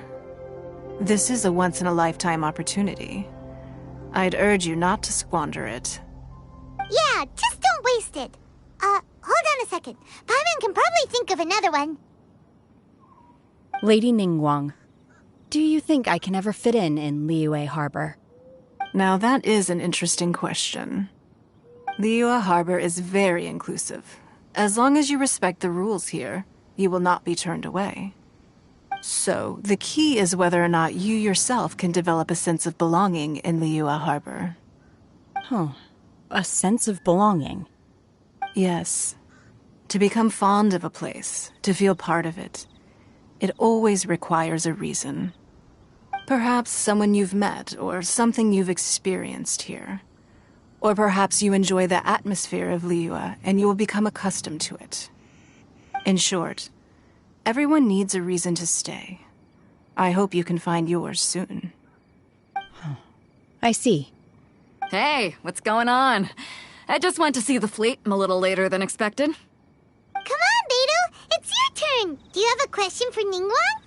This is a once-in-a-lifetime opportunity. I'd urge you not to squander it. Yeah, just don't waste it. Hold on a second. Paimon can probably think of another one. Lady Ningguang, do you think I can ever fit in Liyue Harbor? Now that is an interesting question. Liyue Harbor is very inclusive. As long as you respect the rules here, you will not be turned away. So, the key is whether or not you yourself can develop a sense of belonging in Liyue Harbor. Huh. A sense of belonging? Yes. To become fond of a place, to feel part of it, it always requires a reason. Perhaps someone you've met, or something you've experienced here. Or perhaps you enjoy the atmosphere of Liyue, and you will become accustomed to it. In short, everyone needs a reason to stay. I hope you can find yours soon. I see. Hey, what's going on? I just went to see the fleet. I'm a little later than expected. Come on, Beidou. It's your turn. Do you have a question for Ningguang?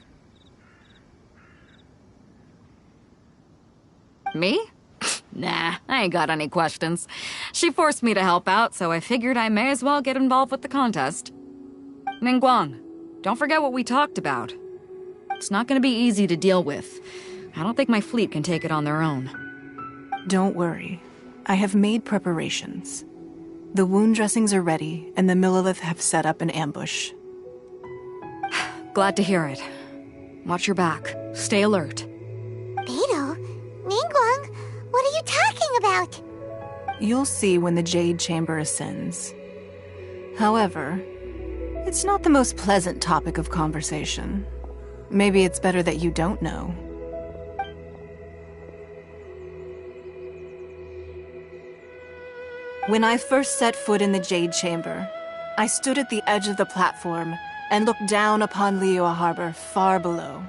Me? Nah, I ain't got any questions. She forced me to help out, so I figured I may as well get involved with the contest. Ningguang, don't forget what we talked about. It's not gonna be easy to deal with. I don't think my fleet can take it on their own. Don't worry. I have made preparations. The wound dressings are ready, and the Millilith have set up an ambush. Glad to hear it. Watch your back. Stay alert. Beidou? Ningguang? What are you talking about? You'll see when the Jade Chamber ascends. However, it's not the most pleasant topic of conversation. Maybe it's better that you don't know. When I first set foot in the Jade Chamber, I stood at the edge of the platform and looked down upon Liyue Harbor far below.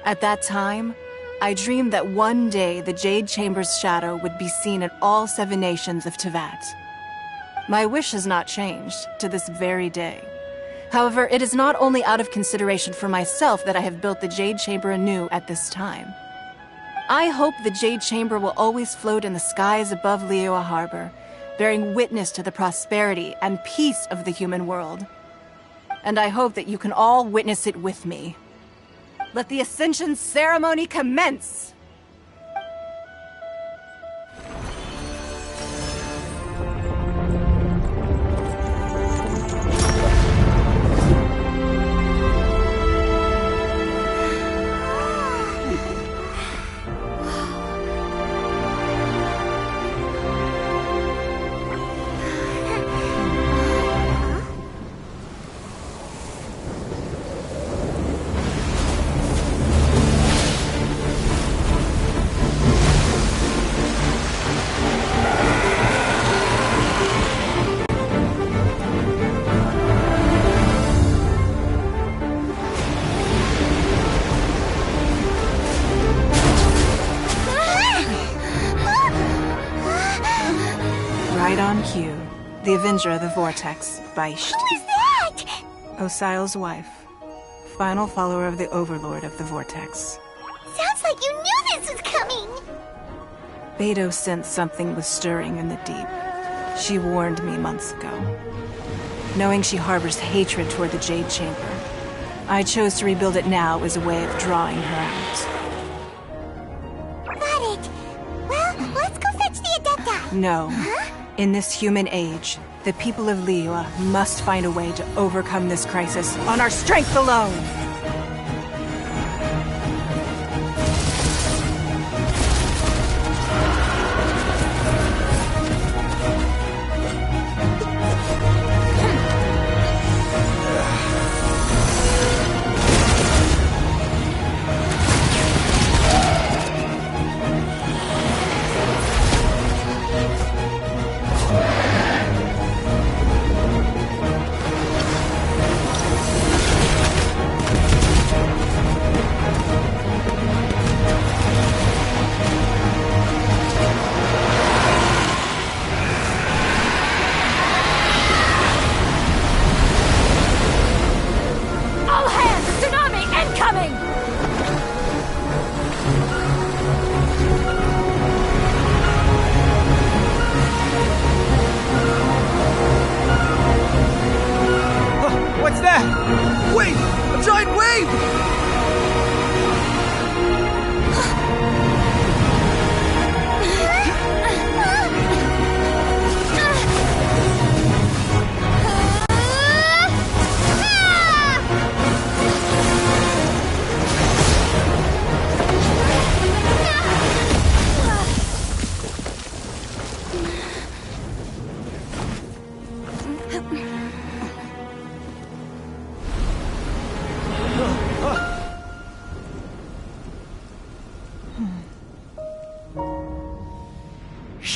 At that time, I dreamed that one day the Jade Chamber's shadow would be seen in all 7 nations of Teyvat. My wish has not changed to this very day. However, it is not only out of consideration for myself that I have built the Jade Chamber anew at this time. I hope the Jade Chamber will always float in the skies above Liyue Harbor, bearing witness to the prosperity and peace of the human world. And I hope that you can all witness it with me. Let the Ascension ceremony commence! Messenger of the Vortex, Beisht. Who is that? Osial's wife. Final follower of the Overlord of the Vortex. Sounds like you knew this was coming! Beidou sensed something was stirring in the deep. She warned me months ago. Knowing she harbors hatred toward the Jade Chamber, I chose to rebuild it now as a way of drawing her out. Got it. Well, let's go fetch the Adepti. No. Huh? In this human age, the people of Liyue must find a way to overcome this crisis on our strength alone!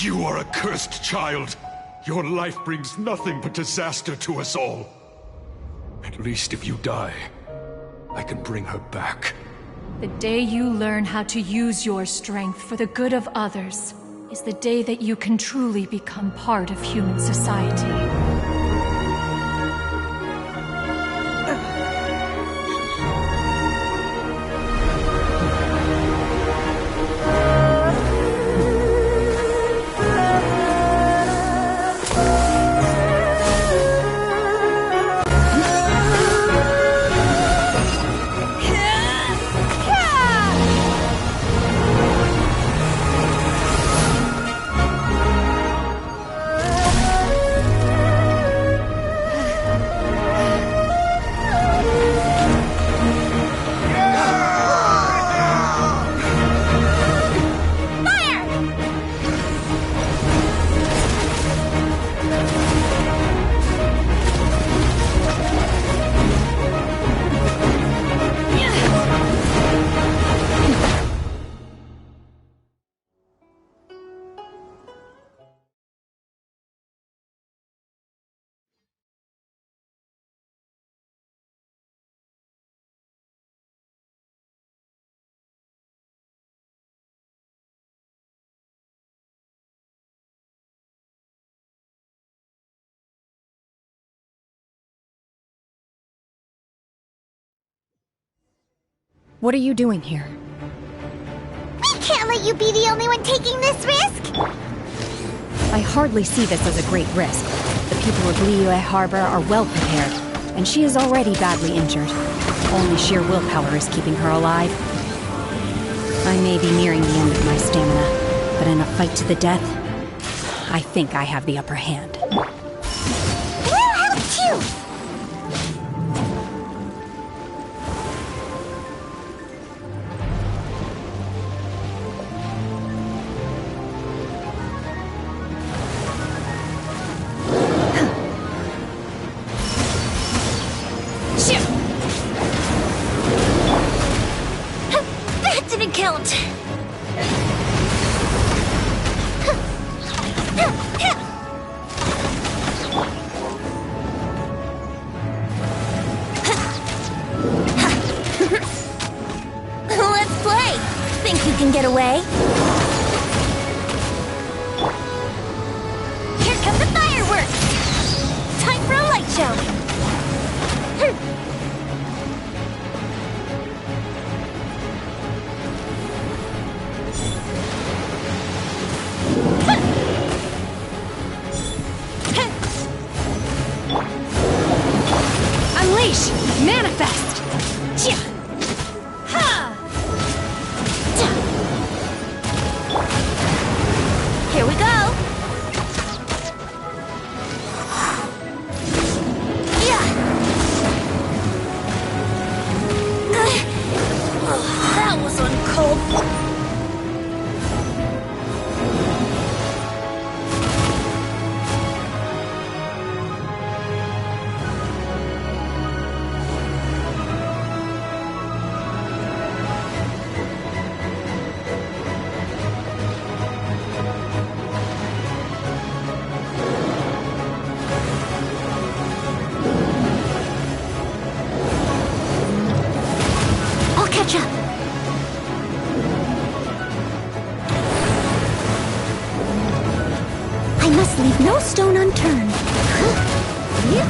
You are a cursed child. Your life brings nothing but disaster to us all. At least if you die, I can bring her back. The day you learn how to use your strength for the good of others is the day that you can truly become part of human society. What are you doing here? We can't let you be the only one taking this risk! I hardly see this as a great risk. The people of Liyue Harbor are well prepared, and she is already badly injured. Only sheer willpower is keeping her alive. I may be nearing the end of my stamina, but in a fight to the death, I think I have the upper hand. We'll help too! Get away. Here come the fireworks! Manifest! Here we go! That was uncalled for. I'll catch up. I must leave no stone unturned. Yeah.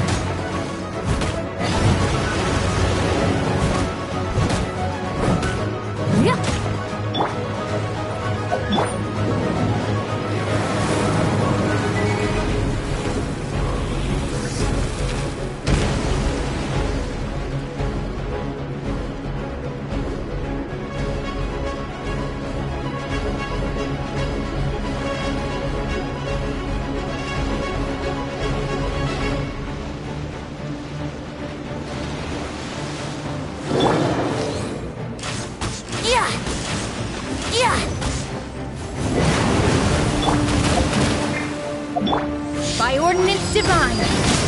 By ordinance divine,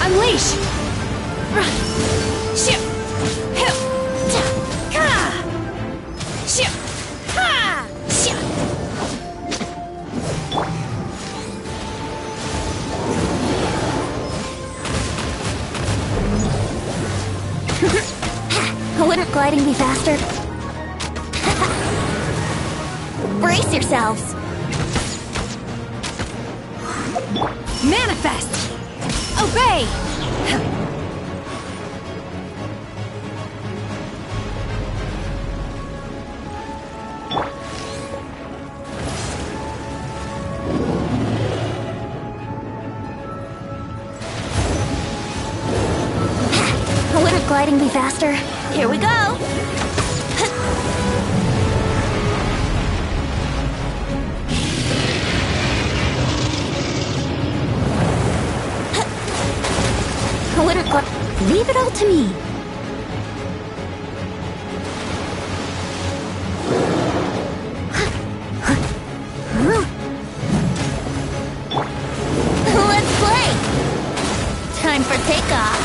unleash! Ship! Hip! Ka! Ship! Ha! Ship! Wouldn't gliding be faster? Brace yourselves! Manifest! Obey! Wouldn't gliding be faster? Here we go! Leave it all to me. Let's play! Time for takeoff.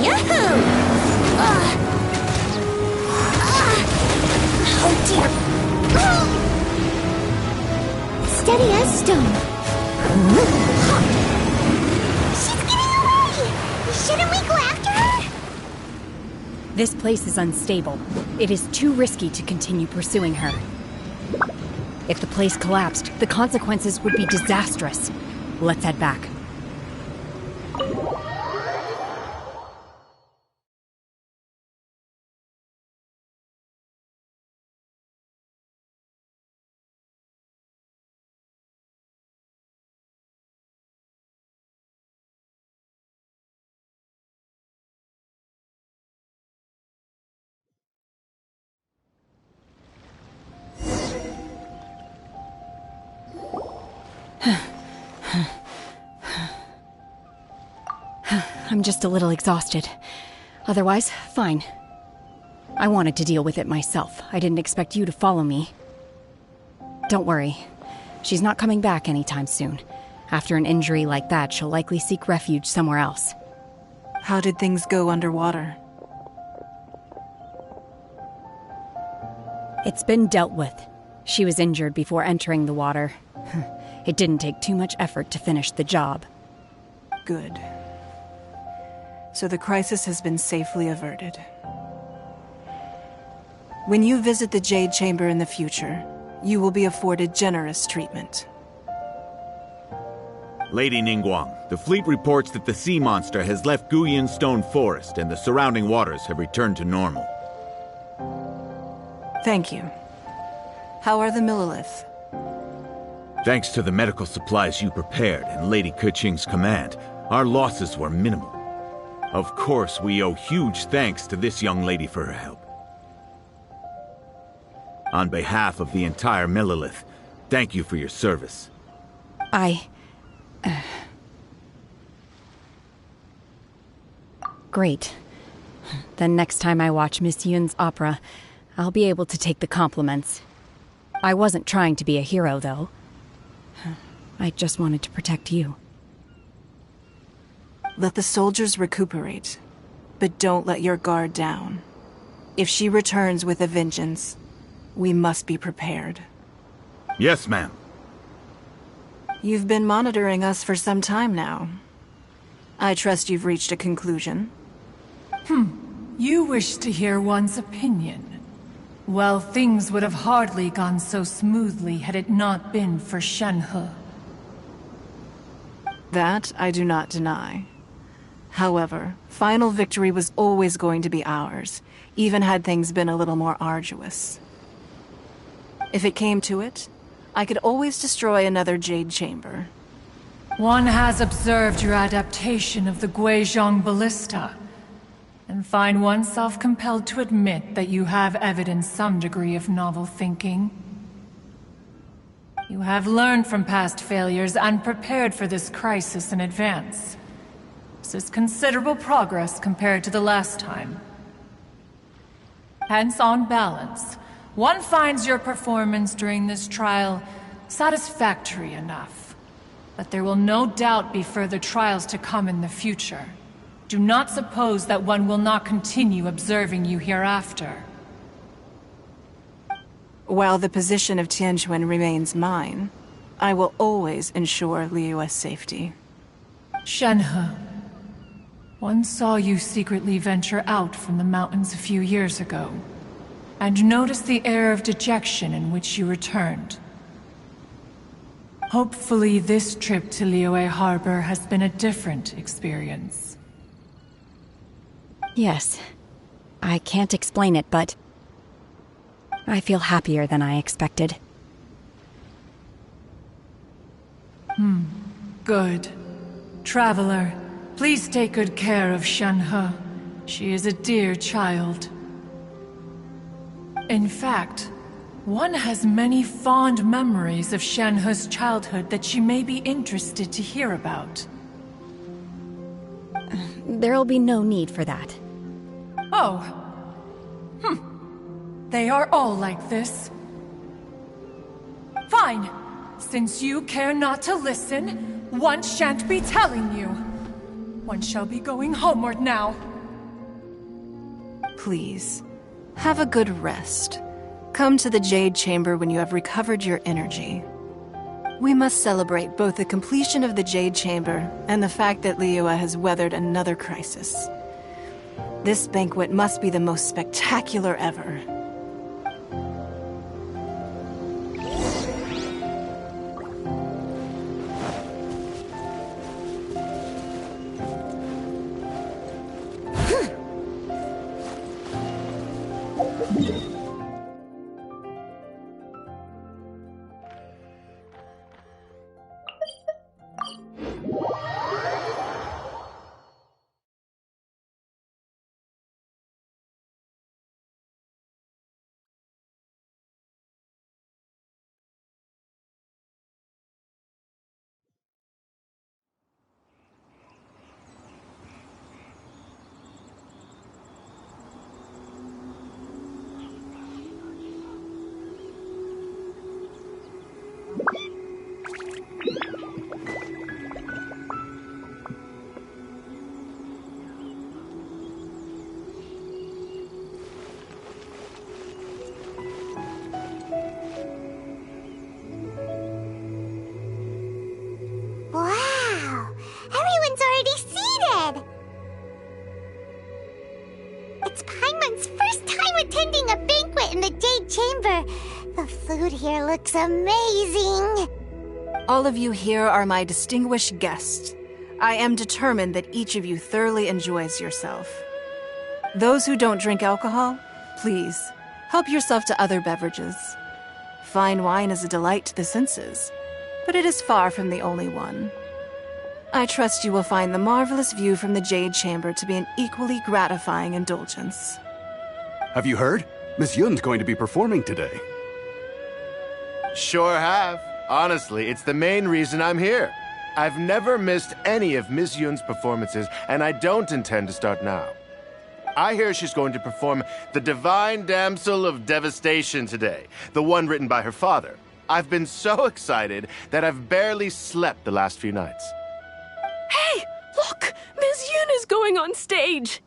Yahoo! Oh dear. Steady as stone. She's getting away! Shouldn't we go after her? This place is unstable. It is too risky to continue pursuing her. If the place collapsed, the consequences would be disastrous. Let's head back. I'm just a little exhausted. Otherwise, fine. I wanted to deal with it myself. I didn't expect you to follow me. Don't worry. She's not coming back anytime soon. After an injury like that, she'll likely seek refuge somewhere else. How did things go underwater? It's been dealt with. She was injured before entering the water. It didn't take too much effort to finish the job. Good. So the crisis has been safely averted. When you visit the Jade Chamber in the future, you will be afforded generous treatment. Lady Ningguang, the fleet reports that the sea monster has left Guyan Stone Forest and the surrounding waters have returned to normal. Thank you. How are the Millilith? Thanks to the medical supplies you prepared and Lady Keqing's command, our losses were minimal. Of course, we owe huge thanks to this young lady for her help. On behalf of the entire Millilith, thank you for your service. Great. Then next time I watch Miss Yun's opera, I'll be able to take the compliments. I wasn't trying to be a hero, though. I just wanted to protect you. Let the soldiers recuperate, but don't let your guard down. If she returns with a vengeance, we must be prepared. Yes, ma'am. You've been monitoring us for some time now. I trust you've reached a conclusion. You wish to hear one's opinion. Well, things would have hardly gone so smoothly had it not been for Shenhe. That I do not deny. However, final victory was always going to be ours, even had things been a little more arduous. If it came to it, I could always destroy another Jade Chamber. One has observed your adaptation of the Guizhong Ballista, and find oneself compelled to admit that you have evidenced some degree of novel thinking. You have learned from past failures and prepared for this crisis in advance. This is considerable progress compared to the last time. Hence, on balance, one finds your performance during this trial satisfactory enough. But there will no doubt be further trials to come in the future. Do not suppose that one will not continue observing you hereafter. While the position of Tianquan remains mine, I will always ensure Liyue's safety. Shenhe, one saw you secretly venture out from the mountains a few years ago, and noticed the air of dejection in which you returned. Hopefully this trip to Liyue Harbor has been a different experience. Yes. I can't explain it, but I feel happier than I expected. Good. Traveler, please take good care of Shenhe. She is a dear child. In fact, one has many fond memories of Shenhe's childhood that she may be interested to hear about. There'll be no need for that. Oh. They are all like this. Fine. Since you care not to listen, one shan't be telling you. One shall be going homeward now. Please, have a good rest. Come to the Jade Chamber when you have recovered your energy. We must celebrate both the completion of the Jade Chamber and the fact that Liyue has weathered another crisis. This banquet must be the most spectacular ever. Wow! Everyone's already seated! It's Paimon's first time attending a banquet in the Jade Chamber. The food here looks amazing. All of you here are my distinguished guests. I am determined that each of you thoroughly enjoys yourself. Those who don't drink alcohol, please, help yourself to other beverages. Fine wine is a delight to the senses, but it is far from the only one. I trust you will find the marvelous view from the Jade Chamber to be an equally gratifying indulgence. Have you heard? Miss Yun's going to be performing today. Sure have. Honestly, it's the main reason I'm here. I've never missed any of Miss Yun's performances, and I don't intend to start now. I hear she's going to perform The Divine Damsel of Devastation today, the one written by her father. I've been so excited that I've barely slept the last few nights. Hey, look! Miss Yun is going on stage!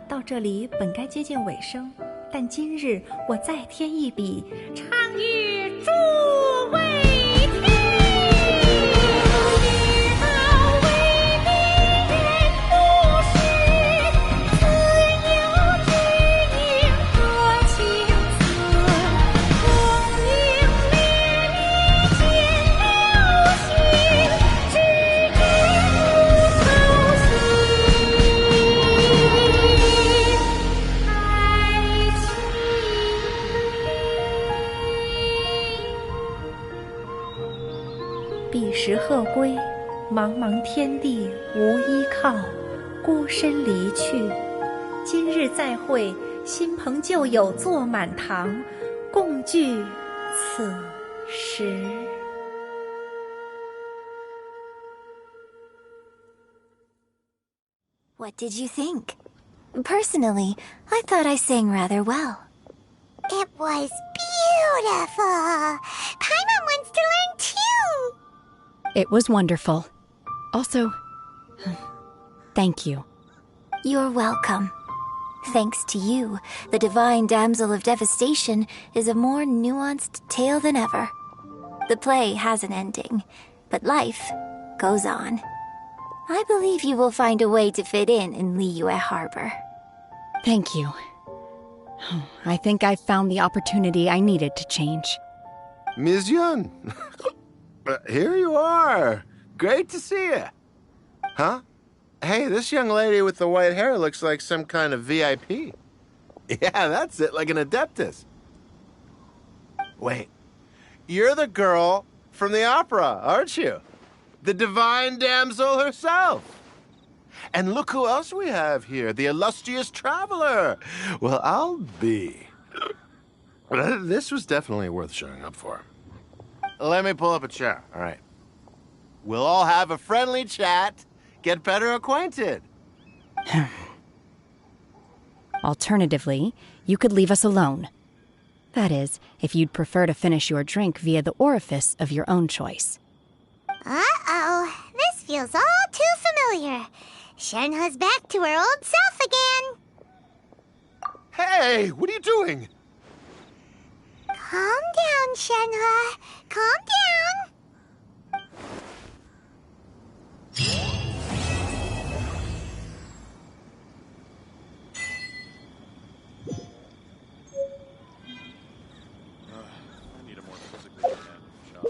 到这里本该接近尾声，但今日我再添一笔，唱与诸位听。彼时鹤归，茫茫天地无依靠，孤身离去。今日再会，新朋旧友坐满堂，共聚此时。What did you think? Personally, I thought I sang rather well. It was beautiful. Paimon wants to learn too. It was wonderful. Also, thank you. You're welcome. Thanks to you, the Divine Damsel of Devastation is a more nuanced tale than ever. The play has an ending, but life goes on. I believe you will find a way to fit in Liyue Harbor. Thank you. I think I've found the opportunity I needed to change. Ms. Yun, here you are. Great to see you. Huh? Hey, this young lady with the white hair looks like some kind of VIP. Yeah, that's it, like an Adeptus. Wait, you're the girl from the opera, aren't you? The Divine Damsel herself. And look who else we have here, the illustrious traveler. Well, I'll be. This was definitely worth showing up for. Let me pull up a chair, all right. We'll all have a friendly chat, get better acquainted. Alternatively, you could leave us alone. That is, if you'd prefer to finish your drink via the orifice of your own choice. Uh-oh, this feels all too familiar. Shenhe's back to her old self again. Hey, what are you doing? Calm down, Shenhe. Calm down. I need a more physically demanding job.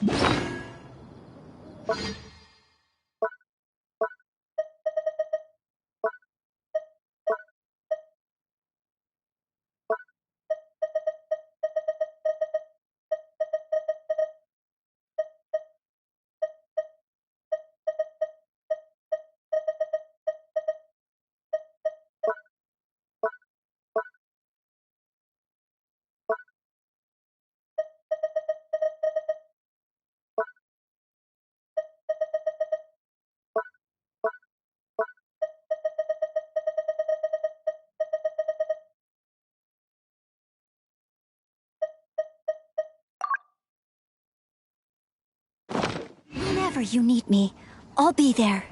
Whenever you need me, I'll be there.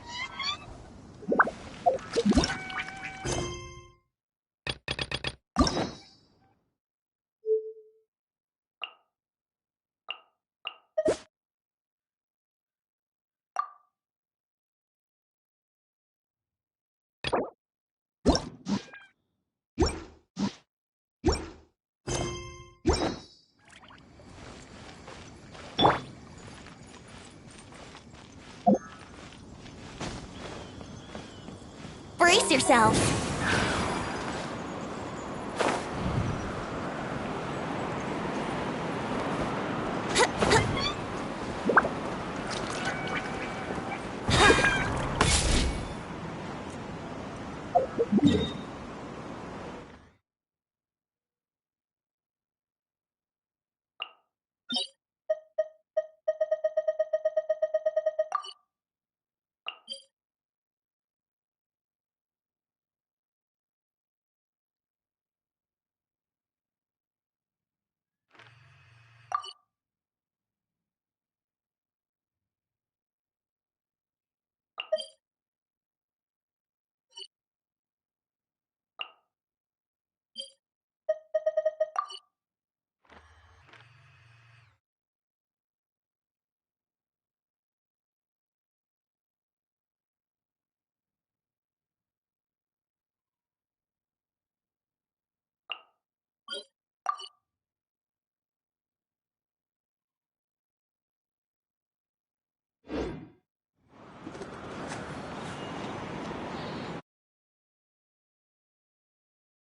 Brace yourself.